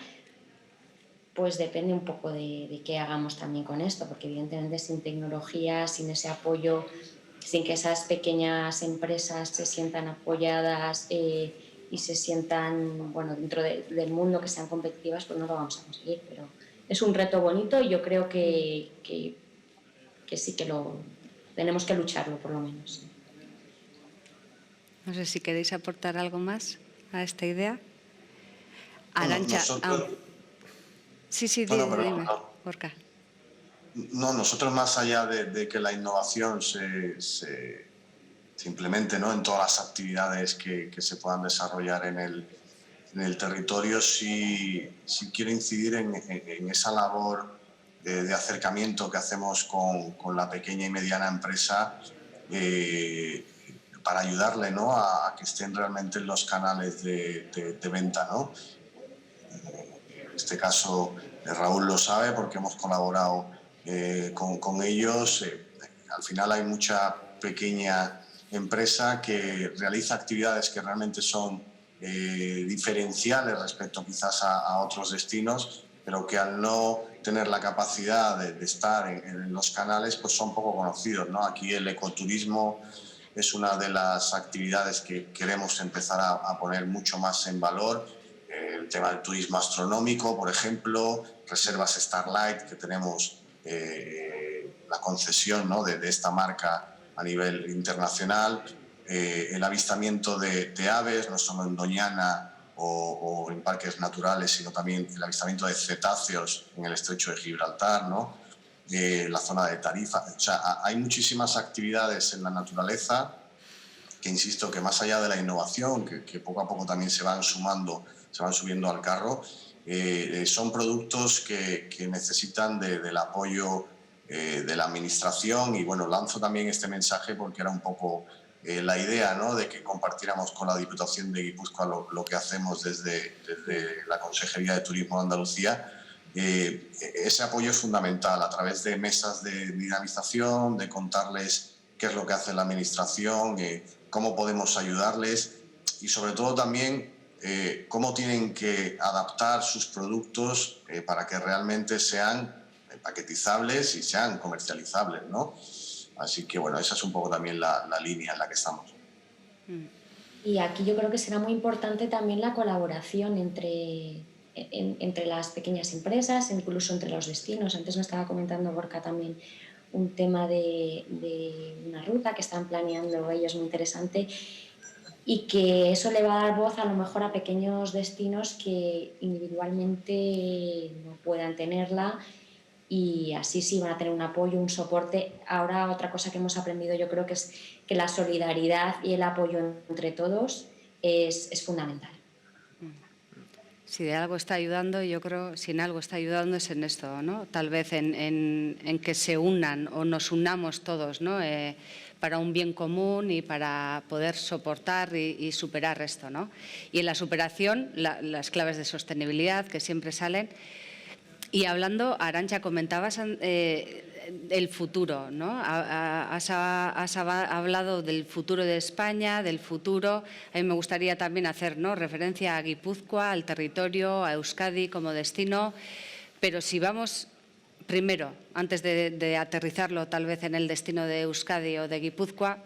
pues depende un poco de qué hagamos también con esto, porque evidentemente sin tecnología, sin ese apoyo, sin que esas pequeñas empresas se sientan apoyadas y se sientan, bueno, dentro del mundo, que sean competitivas, pues no lo vamos a conseguir, pero es un reto bonito y yo creo que sí que tenemos que lucharlo, por lo menos. No sé si queréis aportar algo más a esta idea. Arantxa. Sí, dime, Gorka. No, nosotros más allá de que la innovación se implemente, ¿no? en todas las actividades que se puedan desarrollar en el territorio, sí quiero incidir en esa labor de acercamiento que hacemos con la pequeña y mediana empresa para ayudarle, ¿no? a que estén realmente en los canales de venta, ¿no? En este caso Raúl lo sabe porque hemos colaborado con ellos. Al final hay mucha pequeña empresa que realiza actividades que realmente son diferenciales respecto quizás a otros destinos, pero que al no tener la capacidad de estar en los canales, pues son poco conocidos, ¿no? Aquí el ecoturismo es una de las actividades que queremos empezar a poner mucho más en valor. El tema del turismo astronómico, por ejemplo, reservas Starlight, que tenemos la concesión, ¿no? de esta marca a nivel internacional, el avistamiento de aves, no solo en Doñana o en parques naturales, sino también el avistamiento de cetáceos en el estrecho de Gibraltar, ¿no? La zona de Tarifa. O sea, hay muchísimas actividades en la naturaleza que, insisto, que más allá de la innovación, que poco a poco también se van subiendo al carro, son productos que necesitan del apoyo de la administración. Y bueno, lanzo también este mensaje porque era un poco la idea, ¿no?, de que compartiéramos con la Diputación de Guipúzcoa lo que hacemos desde la Consejería de Turismo de Andalucía. Ese apoyo es fundamental a través de mesas de dinamización, de contarles qué es lo que hace la administración, cómo podemos ayudarles y sobre todo también cómo tienen que adaptar sus productos para que realmente sean paquetizables y sean comercializables, ¿no? Así que bueno, esa es un poco también la línea en la que estamos. Y aquí yo creo que será muy importante también la colaboración entre las pequeñas empresas, incluso entre los destinos. Antes me estaba comentando Gorka también un tema de una ruta que están planeando ellos muy interesante y que eso le va a dar voz a lo mejor a pequeños destinos que individualmente no puedan tenerla y así sí van a tener un apoyo, un soporte. Ahora otra cosa que hemos aprendido yo creo que es que la solidaridad y el apoyo entre todos es fundamental. Si de algo está ayudando, yo creo, si en algo está ayudando es en esto, ¿no? Tal vez en que se unan o nos unamos todos, ¿no? Para un bien común y para poder soportar y superar esto, ¿no? Y en la superación, las claves de sostenibilidad que siempre salen. Y hablando, Arantxa, comentabas el futuro, ¿no? Has hablado del futuro de España, del futuro. A mí me gustaría también hacer, ¿no?, referencia a Guipúzcoa, al territorio, a Euskadi como destino. Pero si vamos, primero, antes de aterrizarlo tal vez en el destino de Euskadi o de Guipúzcoa,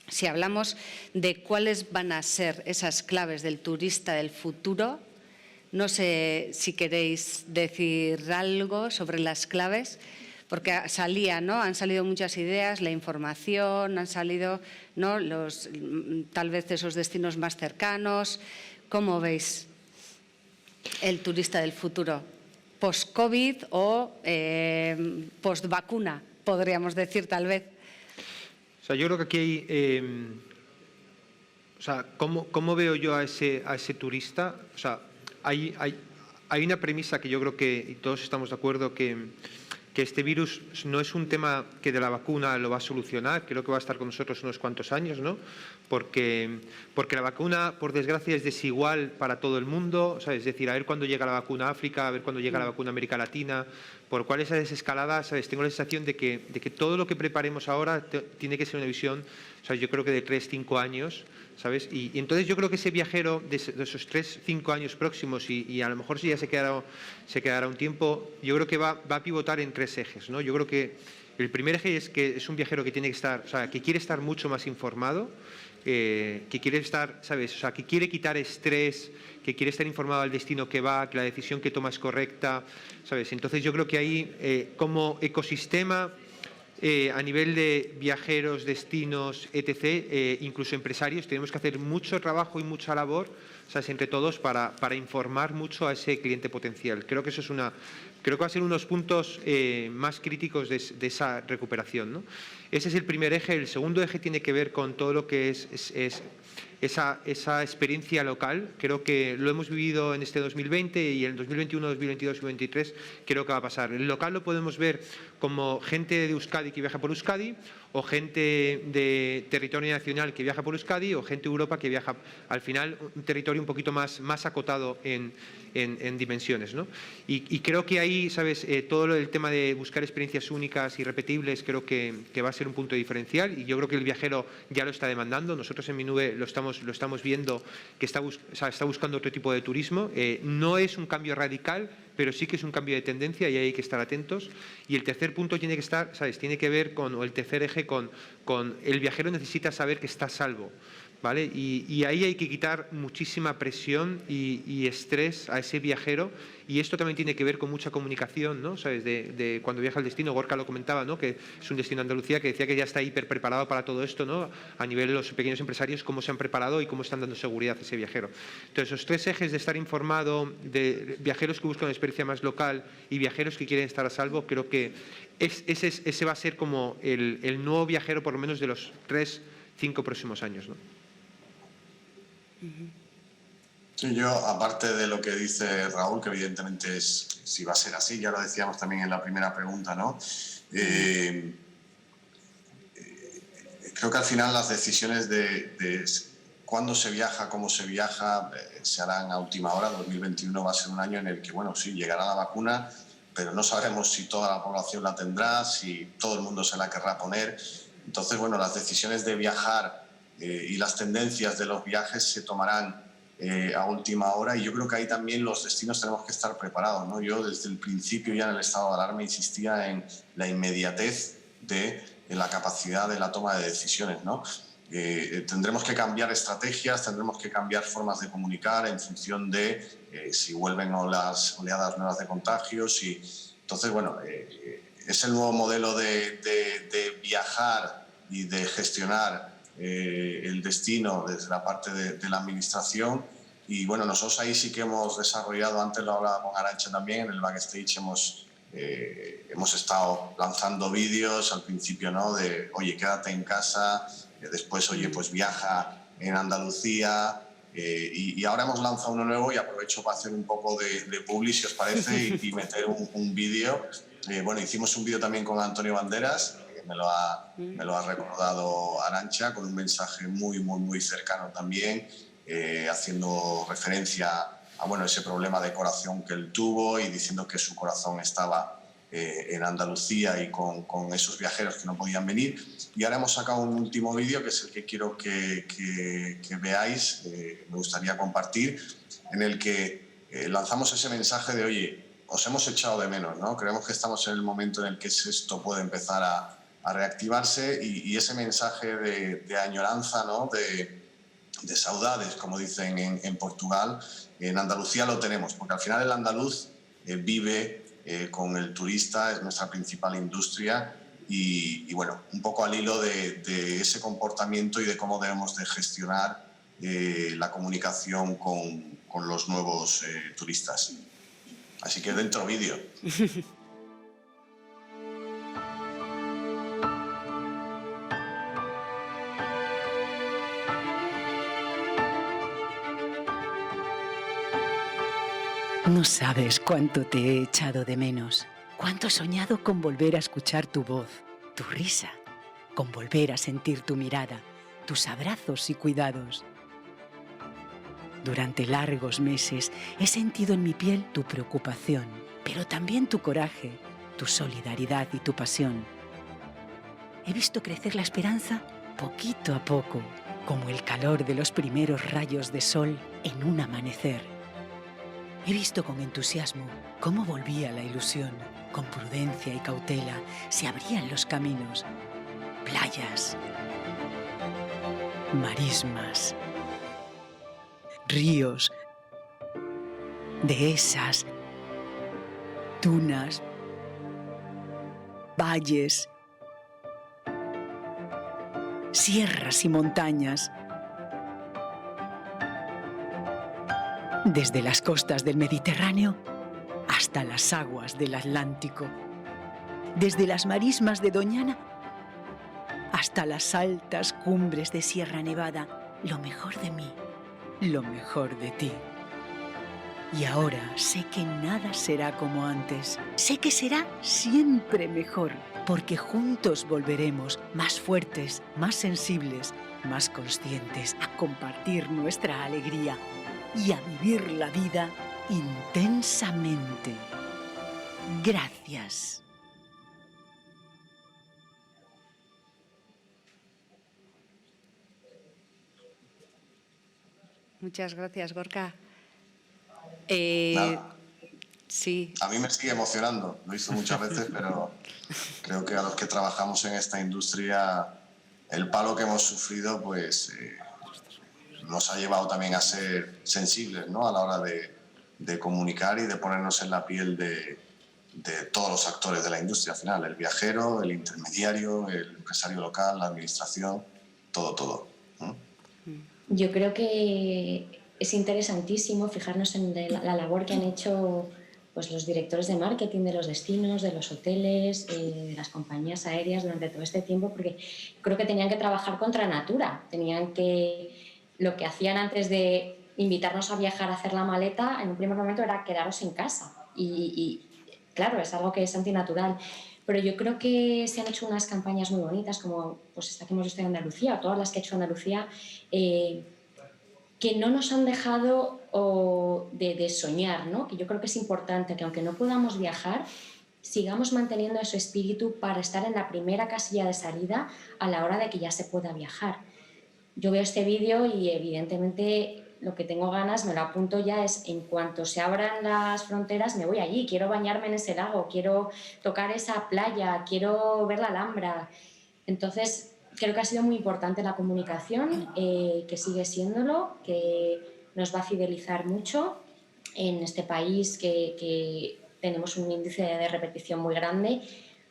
si hablamos de cuáles van a ser esas claves del turista del futuro, no sé si queréis decir algo sobre las claves, porque han salido muchas ideas, la información, han salido, ¿no?, tal vez esos destinos más cercanos. ¿Cómo veis el turista del futuro? ¿Post-COVID o post-vacuna, podríamos decir tal vez? O sea, yo creo que aquí hay… ¿cómo veo yo a ese turista? O sea, hay una premisa que yo creo que y todos estamos de acuerdo que este virus no es un tema que de la vacuna lo va a solucionar, creo que va a estar con nosotros unos cuantos años, ¿no? Porque la vacuna, por desgracia, es desigual para todo el mundo, ¿sabes? Es decir, a ver cuándo llega la vacuna a África, a ver cuándo llega la vacuna a América Latina, por cuál esa desescalada, ¿sabes? Tengo la sensación de que todo lo que preparemos ahora tiene que ser una visión, ¿sabes? Yo creo que de 3-5 años, ¿sabes? Y entonces yo creo que ese viajero de esos 3-5 años próximos y a lo mejor si ya se quedará un tiempo, yo creo que va a pivotar en 3 ejes, ¿no? Yo creo que el primer eje es que es un viajero que tiene que estar, o sea, que quiere estar mucho más informado, que quiere estar, ¿sabes? O sea, que quiere quitar estrés, que quiere estar informado del destino que va, que la decisión que toma es correcta, ¿sabes? Entonces yo creo que ahí, como ecosistema, a nivel de viajeros, destinos, etc., incluso empresarios, tenemos que hacer mucho trabajo y mucha labor, ¿sabes?, entre todos para informar mucho a ese cliente potencial. Creo que eso creo que va a ser uno de los puntos más críticos de esa recuperación, ¿no? Ese es el primer eje. El segundo eje tiene que ver con todo lo que es esa experiencia local. Creo que lo hemos vivido en este 2020 y en el 2021, 2022 y 2023 creo que va a pasar. El local lo podemos ver como gente de Euskadi que viaja por Euskadi, o gente de territorio nacional que viaja por Euskadi, o gente de Europa que viaja, al final, un territorio un poquito más acotado en dimensiones, ¿no? Y creo que ahí, ¿sabes?, todo el tema de buscar experiencias únicas y repetibles creo que va a ser un punto diferencial, y yo creo que el viajero ya lo está demandando. Nosotros en Mi Nube lo estamos viendo, que está buscando otro tipo de turismo. No es un cambio radical, pero sí que es un cambio de tendencia y hay que estar atentos. Y el tercer punto tiene que estar, ¿sabes?, tiene que ver o el tercer eje con el viajero necesita saber que está a salvo, ¿vale? Y ahí hay que quitar muchísima presión y estrés a ese viajero, y esto también tiene que ver con mucha comunicación, ¿no? ¿Sabes? De cuando viaja al destino, Gorka lo comentaba, ¿no?, que es un destino Andalucía, que decía que ya está hiper preparado para todo esto, ¿no? A nivel de los pequeños empresarios, cómo se han preparado y cómo están dando seguridad a ese viajero. Entonces, esos 3 ejes de estar informado, de viajeros que buscan una experiencia más local y viajeros que quieren estar a salvo, creo que ese va a ser como el nuevo viajero, por lo menos de los 3-5 próximos años, ¿no? Sí, yo, aparte de lo que dice Raúl, que evidentemente si va a ser así, ya lo decíamos también en la primera pregunta, ¿no? Creo que al final las decisiones de cuándo se viaja, cómo se viaja, se harán a última hora. 2021 va a ser un año en el que, bueno, sí, llegará la vacuna, pero no sabremos si toda la población la tendrá, si todo el mundo se la querrá poner. Entonces, bueno, las decisiones de viajar y las tendencias de los viajes se tomarán a última hora, y yo creo que ahí también los destinos tenemos que estar preparados, ¿no? Yo desde el principio ya en el estado de alarma insistía en la inmediatez de la capacidad de la toma de decisiones, ¿no? Tendremos que cambiar estrategias, tendremos que cambiar formas de comunicar en función de si vuelven las oleadas nuevas de contagios. Entonces, bueno, es el nuevo modelo de viajar y de gestionar el destino desde la parte de la administración. Y bueno, nosotros ahí sí que hemos desarrollado, antes lo hablaba con Arantxa también, en el backstage hemos estado lanzando vídeos al principio, ¿no? De, oye, quédate en casa, después, oye, pues viaja en Andalucía, y ahora hemos lanzado uno nuevo, y aprovecho para hacer un poco de publi, si os parece, y meter un vídeo. Bueno, hicimos un vídeo también con Antonio Banderas, me lo ha recordado Arantxa, con un mensaje muy, muy, muy cercano también, haciendo referencia a, bueno, ese problema de corazón que él tuvo, y diciendo que su corazón estaba en Andalucía y con esos viajeros que no podían venir. Y ahora hemos sacado un último vídeo, que es el que quiero que veáis, me gustaría compartir, en el que lanzamos ese mensaje de, oye, os hemos echado de menos, ¿no? Creemos que estamos en el momento en el que esto puede empezar a reactivarse, y ese mensaje de añoranza, ¿no? De saudades, como dicen en Portugal, en Andalucía lo tenemos, porque al final el andaluz vive con el turista, es nuestra principal industria, y bueno, un poco al hilo de ese comportamiento y de cómo debemos de gestionar la comunicación con los nuevos turistas. Así que dentro vídeo. No sabes cuánto te he echado de menos, cuánto he soñado con volver a escuchar tu voz, tu risa, con volver a sentir tu mirada, tus abrazos y cuidados. Durante largos meses he sentido en mi piel tu preocupación, pero también tu coraje, tu solidaridad y tu pasión. He visto crecer la esperanza poquito a poco, como el calor de los primeros rayos de sol en un amanecer. He visto con entusiasmo cómo volvía la ilusión. Con prudencia y cautela se abrían los caminos, playas, marismas, ríos, dehesas, dunas, valles, sierras y montañas. Desde las costas del Mediterráneo hasta las aguas del Atlántico. Desde las marismas de Doñana hasta las altas cumbres de Sierra Nevada. Lo mejor de mí, lo mejor de ti. Y ahora sé que nada será como antes. Sé que será siempre mejor, porque juntos volveremos más fuertes, más sensibles, más conscientes a compartir nuestra alegría y a vivir la vida intensamente. Gracias. Muchas gracias, Gorka. Sí. A mí me sigue emocionando, lo he visto muchas veces, pero creo que a los que trabajamos en esta industria, el palo que hemos sufrido, pues nos ha llevado también a ser sensibles, ¿no? A la hora de comunicar y de ponernos en la piel de todos los actores de la industria al final, el viajero, el intermediario, el empresario local, la administración, todo. Yo creo que es interesantísimo fijarnos en la labor que han hecho pues, los directores de marketing de los destinos, de los hoteles, de las compañías aéreas durante todo este tiempo, porque creo que tenían que trabajar contra natura, lo que hacían antes de invitarnos a viajar, a hacer la maleta, en un primer momento era quedaros en casa. Y claro, es algo que es antinatural. Pero yo creo que se han hecho unas campañas muy bonitas, como pues esta que hemos visto en Andalucía, o todas las que ha hecho Andalucía, que no nos han dejado de soñar, ¿no? Que yo creo que es importante que aunque no podamos viajar, sigamos manteniendo ese espíritu para estar en la primera casilla de salida a la hora de que ya se pueda viajar. Yo veo este vídeo y evidentemente lo que tengo ganas, me lo apunto ya, es en cuanto se abran las fronteras me voy allí, quiero bañarme en ese lago, quiero tocar esa playa, quiero ver la Alhambra. Entonces, creo que ha sido muy importante la comunicación, que sigue siéndolo, que nos va a fidelizar mucho en este país que tenemos un índice de repetición muy grande,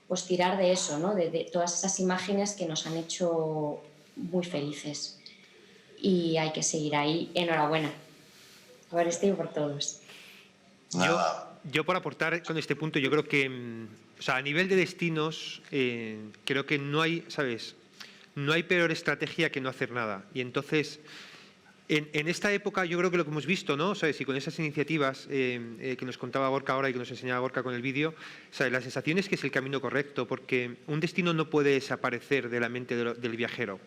pues tirar de eso, ¿no? de todas esas imágenes que nos han hecho muy felices. Y hay que seguir ahí. Enhorabuena por esto y por todos. Yo por aportar con este punto, yo creo que, o sea, a nivel de destinos, creo que no hay, ¿sabes? No hay peor estrategia que no hacer nada. Y entonces, en esta época, yo creo que lo que hemos visto, ¿no? ¿Sabes? Y con esas iniciativas que nos contaba Gorka ahora y que nos enseñaba Gorka con el vídeo, ¿sabes? La sensación es que es el camino correcto, porque un destino no puede desaparecer de la mente del viajero,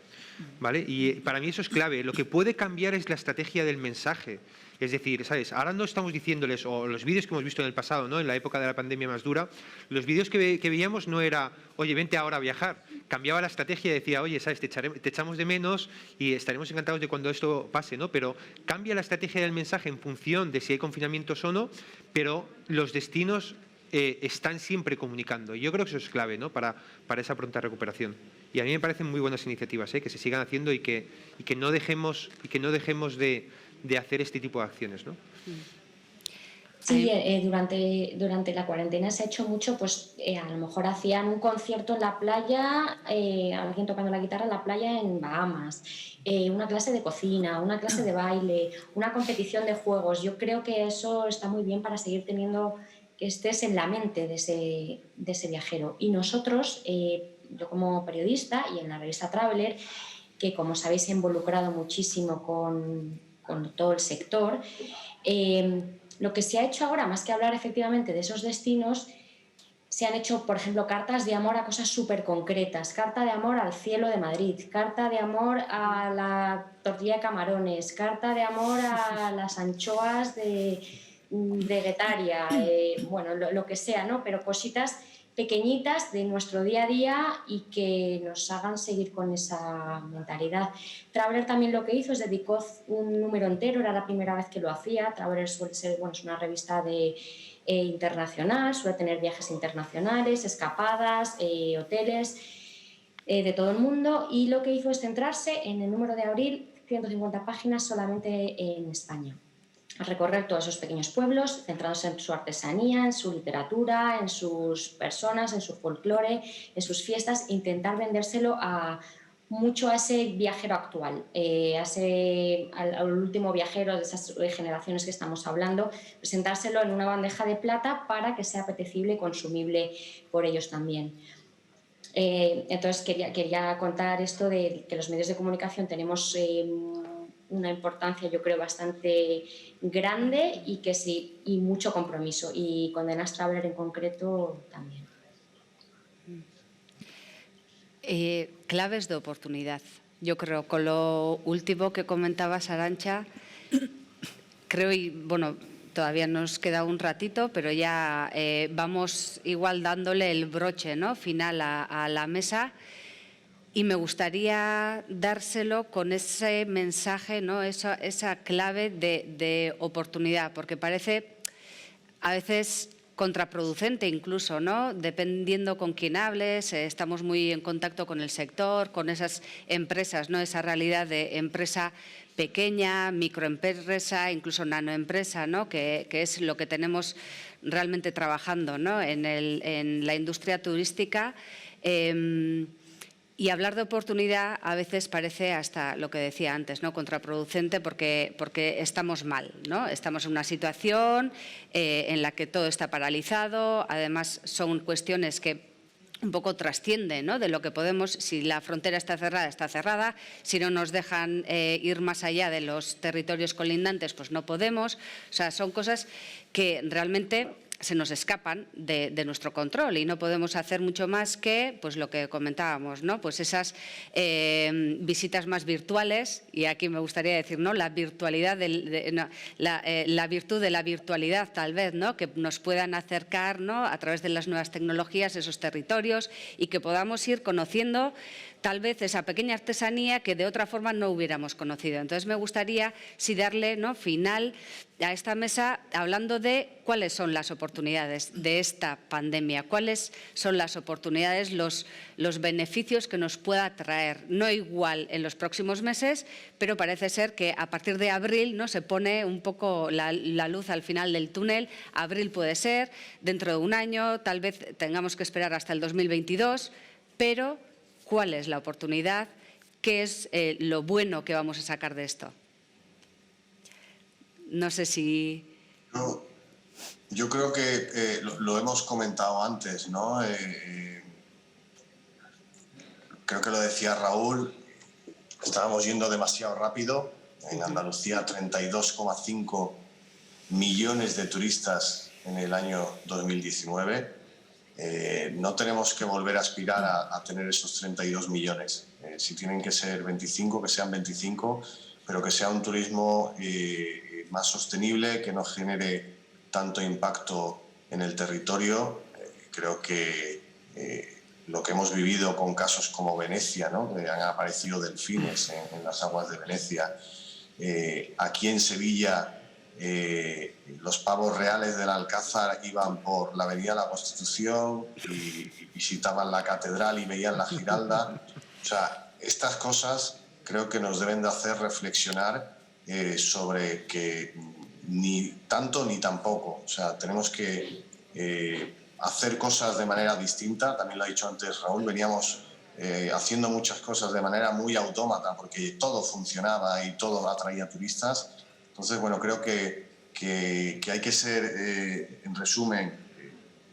¿vale? Y para mí eso es clave. Lo que puede cambiar es la estrategia del mensaje. Es decir, ¿sabes? Ahora no estamos diciéndoles, o los vídeos que hemos visto en el pasado, ¿no? En la época de la pandemia más dura, los vídeos que veíamos no era, oye, vente ahora a viajar. Cambiaba la estrategia y decía, oye, ¿sabes? Te echamos de menos y estaremos encantados de cuando esto pase, ¿no? Pero cambia la estrategia del mensaje en función de si hay confinamientos o no, pero los destinos están siempre comunicando. Y yo creo que eso es clave, ¿no? Para esa pronta recuperación. Y a mí me parecen muy buenas iniciativas, que se sigan haciendo y que no dejemos de hacer este tipo de acciones, ¿no? Sí, durante la cuarentena se ha hecho mucho, pues a lo mejor hacían un concierto en la playa, alguien tocando la guitarra en la playa en Bahamas, una clase de cocina, una clase de baile, una competición de juegos. Yo creo que eso está muy bien para seguir teniendo que estés en la mente de ese viajero. Y nosotros, yo como periodista y en la revista Traveler, que como sabéis he involucrado muchísimo con todo el sector, lo que se ha hecho ahora, más que hablar efectivamente de esos destinos, se han hecho, por ejemplo, cartas de amor a cosas súper concretas, carta de amor al cielo de Madrid, carta de amor a la tortilla de camarones, carta de amor a las anchoas de Guetaria, bueno, lo que sea, ¿no? Pero cositas pequeñitas de nuestro día a día y que nos hagan seguir con esa mentalidad. Traveler también lo que hizo es dedicó un número entero, era la primera vez que lo hacía. Traveler suele ser, bueno, es una revista internacional, suele tener viajes internacionales, escapadas, hoteles de todo el mundo, y lo que hizo es centrarse en el número de abril, 150 páginas solamente en España. Recorrer todos esos pequeños pueblos, centrándose en su artesanía, en su literatura, en sus personas, en su folclore, en sus fiestas, intentar vendérselo mucho a ese viajero actual, al último viajero de esas generaciones que estamos hablando, presentárselo en una bandeja de plata para que sea apetecible y consumible por ellos también. Entonces quería contar esto de que los medios de comunicación tenemos una importancia, yo creo, bastante grande y que sí, y mucho compromiso, y con The Last Traveler en concreto también. Claves de oportunidad. Yo creo, con lo último que comentabas, Arantxa, creo, y bueno, todavía nos queda un ratito, pero ya vamos igual dándole el broche, ¿no?, final a la mesa. Y me gustaría dárselo con ese mensaje, ¿no?, esa clave de oportunidad, porque parece a veces contraproducente incluso, ¿no?, dependiendo con quién hables. Estamos muy en contacto con el sector, con esas empresas, ¿no?, esa realidad de empresa pequeña, microempresa, incluso nanoempresa, ¿no?, que es lo que tenemos realmente trabajando, ¿no?, en la industria turística. Y hablar de oportunidad a veces parece, hasta lo que decía antes, ¿no?, contraproducente, porque estamos mal, ¿no? Estamos en una situación en la que todo está paralizado. Además, son cuestiones que un poco trasciende, ¿no?, de lo que podemos. Si la frontera está cerrada, si no nos dejan ir más allá de los territorios colindantes, pues no podemos. O sea, son cosas que realmente se nos escapan de nuestro control y no podemos hacer mucho más que, pues, lo que comentábamos, ¿no?, pues esas visitas más virtuales, y aquí me gustaría decir, ¿no?, la virtualidad, la virtud de la virtualidad, tal vez, ¿no?, que nos puedan acercar, ¿no?, a través de las nuevas tecnologías esos territorios y que podamos ir conociendo tal vez esa pequeña artesanía que de otra forma no hubiéramos conocido. Entonces, me gustaría darle, ¿no?, final a esta mesa hablando de cuáles son las oportunidades de esta pandemia, cuáles son las oportunidades, los beneficios que nos pueda traer. No igual en los próximos meses, pero parece ser que a partir de abril, ¿no?, se pone un poco la luz al final del túnel. Abril puede ser, dentro de un año, tal vez tengamos que esperar hasta el 2022, pero ¿cuál es la oportunidad? ¿Qué es lo bueno que vamos a sacar de esto? No sé si... Yo creo que lo hemos comentado antes, ¿no? Creo que lo decía Raúl, estábamos yendo demasiado rápido. En Andalucía, 32,5 millones de turistas en el año 2019. No tenemos que volver a aspirar a tener esos 32 millones. Si tienen que ser 25, que sean 25, pero que sea un turismo más sostenible, que no genere tanto impacto en el territorio. Creo que lo que hemos vivido con casos como Venecia, ¿no?, que han aparecido delfines en las aguas de Venecia. Aquí en Sevilla, los pavos reales del Alcázar iban por la Avenida de la Constitución y visitaban la catedral y veían la Giralda. O sea, estas cosas creo que nos deben de hacer reflexionar sobre que ni tanto ni tampoco. O sea, tenemos que hacer cosas de manera distinta. También lo ha dicho antes Raúl, veníamos haciendo muchas cosas de manera muy autómata porque todo funcionaba y todo atraía turistas. Entonces, bueno, creo que hay que ser, en resumen,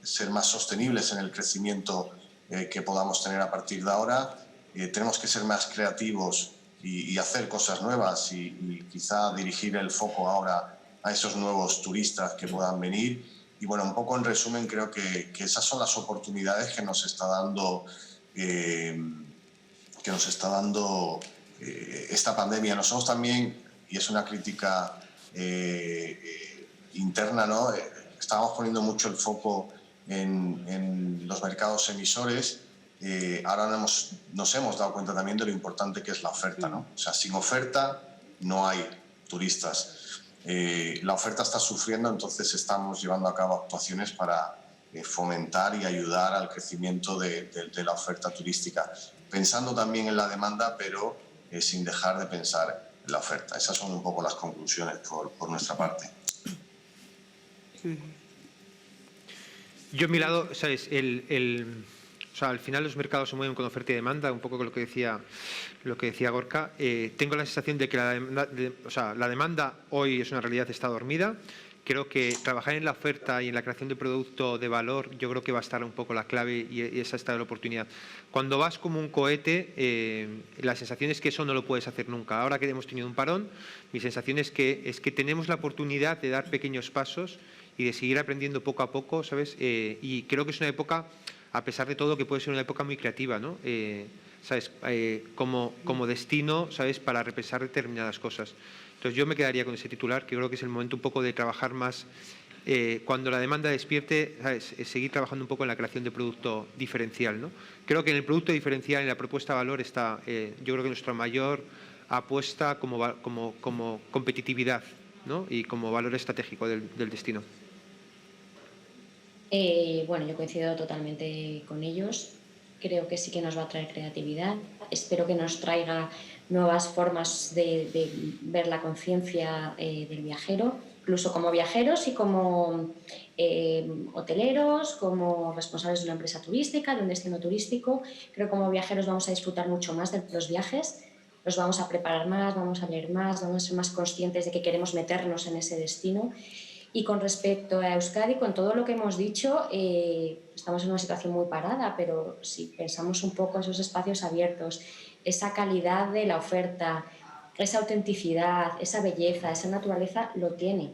ser más sostenibles en el crecimiento que podamos tener a partir de ahora. Tenemos que ser más creativos y hacer cosas nuevas y quizá dirigir el foco ahora a esos nuevos turistas que puedan venir. Y bueno, un poco en resumen, creo que esas son las oportunidades que nos está dando, esta pandemia. Nosotros también, y es una crítica interna, ¿no?, estábamos poniendo mucho el foco en los mercados emisores. Ahora nos hemos dado cuenta también de lo importante que es la oferta, ¿no? O sea, sin oferta no hay turistas. La oferta está sufriendo, entonces estamos llevando a cabo actuaciones para fomentar y ayudar al crecimiento de la oferta turística, pensando también en la demanda, pero sin dejar de pensar en la oferta. Esas son un poco las conclusiones por nuestra parte. Yo, a mi lado, ¿sabes? O sea, al final los mercados se mueven con oferta y demanda, un poco con lo que decía Gorka. Tengo la sensación de que la demanda hoy es una realidad, está dormida. Creo que trabajar en la oferta y en la creación de producto de valor, yo creo que va a estar un poco la clave y esa está la oportunidad. Cuando vas como un cohete, la sensación es que eso no lo puedes hacer nunca. Ahora que hemos tenido un parón, mi sensación es que tenemos la oportunidad de dar pequeños pasos y de seguir aprendiendo poco a poco, ¿sabes? Y creo que es una época, a pesar de todo, que puede ser una época muy creativa, ¿no? ¿Sabes? Como destino, ¿sabes?, para repensar determinadas cosas. Entonces yo me quedaría con ese titular, que creo que es el momento un poco de trabajar más, cuando la demanda despierte, ¿sabes?, seguir trabajando un poco en la creación de producto diferencial, ¿no? Creo que en el producto diferencial, en la propuesta de valor, está, yo creo que nuestra mayor apuesta como competitividad, ¿no?, y como valor estratégico del destino. Bueno, yo coincido totalmente con ellos. Creo que sí que nos va a traer creatividad. Espero que nos traiga nuevas formas de ver la conciencia del viajero, incluso como viajeros y como hoteleros, como responsables de una empresa turística, de un destino turístico. Creo que como viajeros vamos a disfrutar mucho más de los viajes, nos vamos a preparar más, vamos a leer más, vamos a ser más conscientes de que queremos meternos en ese destino. Y con respecto a Euskadi, con todo lo que hemos dicho, estamos en una situación muy parada, pero si pensamos un poco en esos espacios abiertos, esa calidad de la oferta, esa autenticidad, esa belleza, esa naturaleza, lo tiene.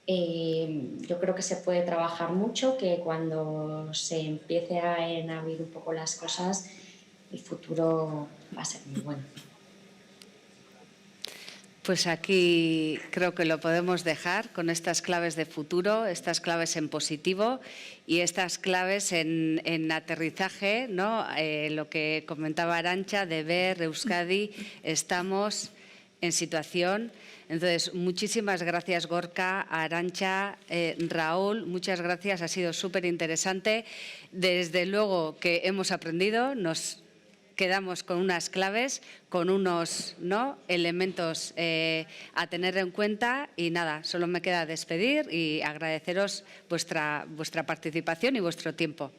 Yo creo que se puede trabajar mucho, que cuando se empiece a abrir un poco las cosas, el futuro va a ser muy bueno. Pues aquí creo que lo podemos dejar con estas claves de futuro, estas claves en positivo y estas claves en aterrizaje, ¿no? Lo que comentaba Arantxa, de ver Euskadi, estamos en situación. Entonces, muchísimas gracias, Gorka, Arantxa, Raúl, muchas gracias, ha sido súper interesante. Desde luego que hemos aprendido, nos quedamos con unas claves, con unos elementos a tener en cuenta y nada, solo me queda despedir y agradeceros vuestra participación y vuestro tiempo.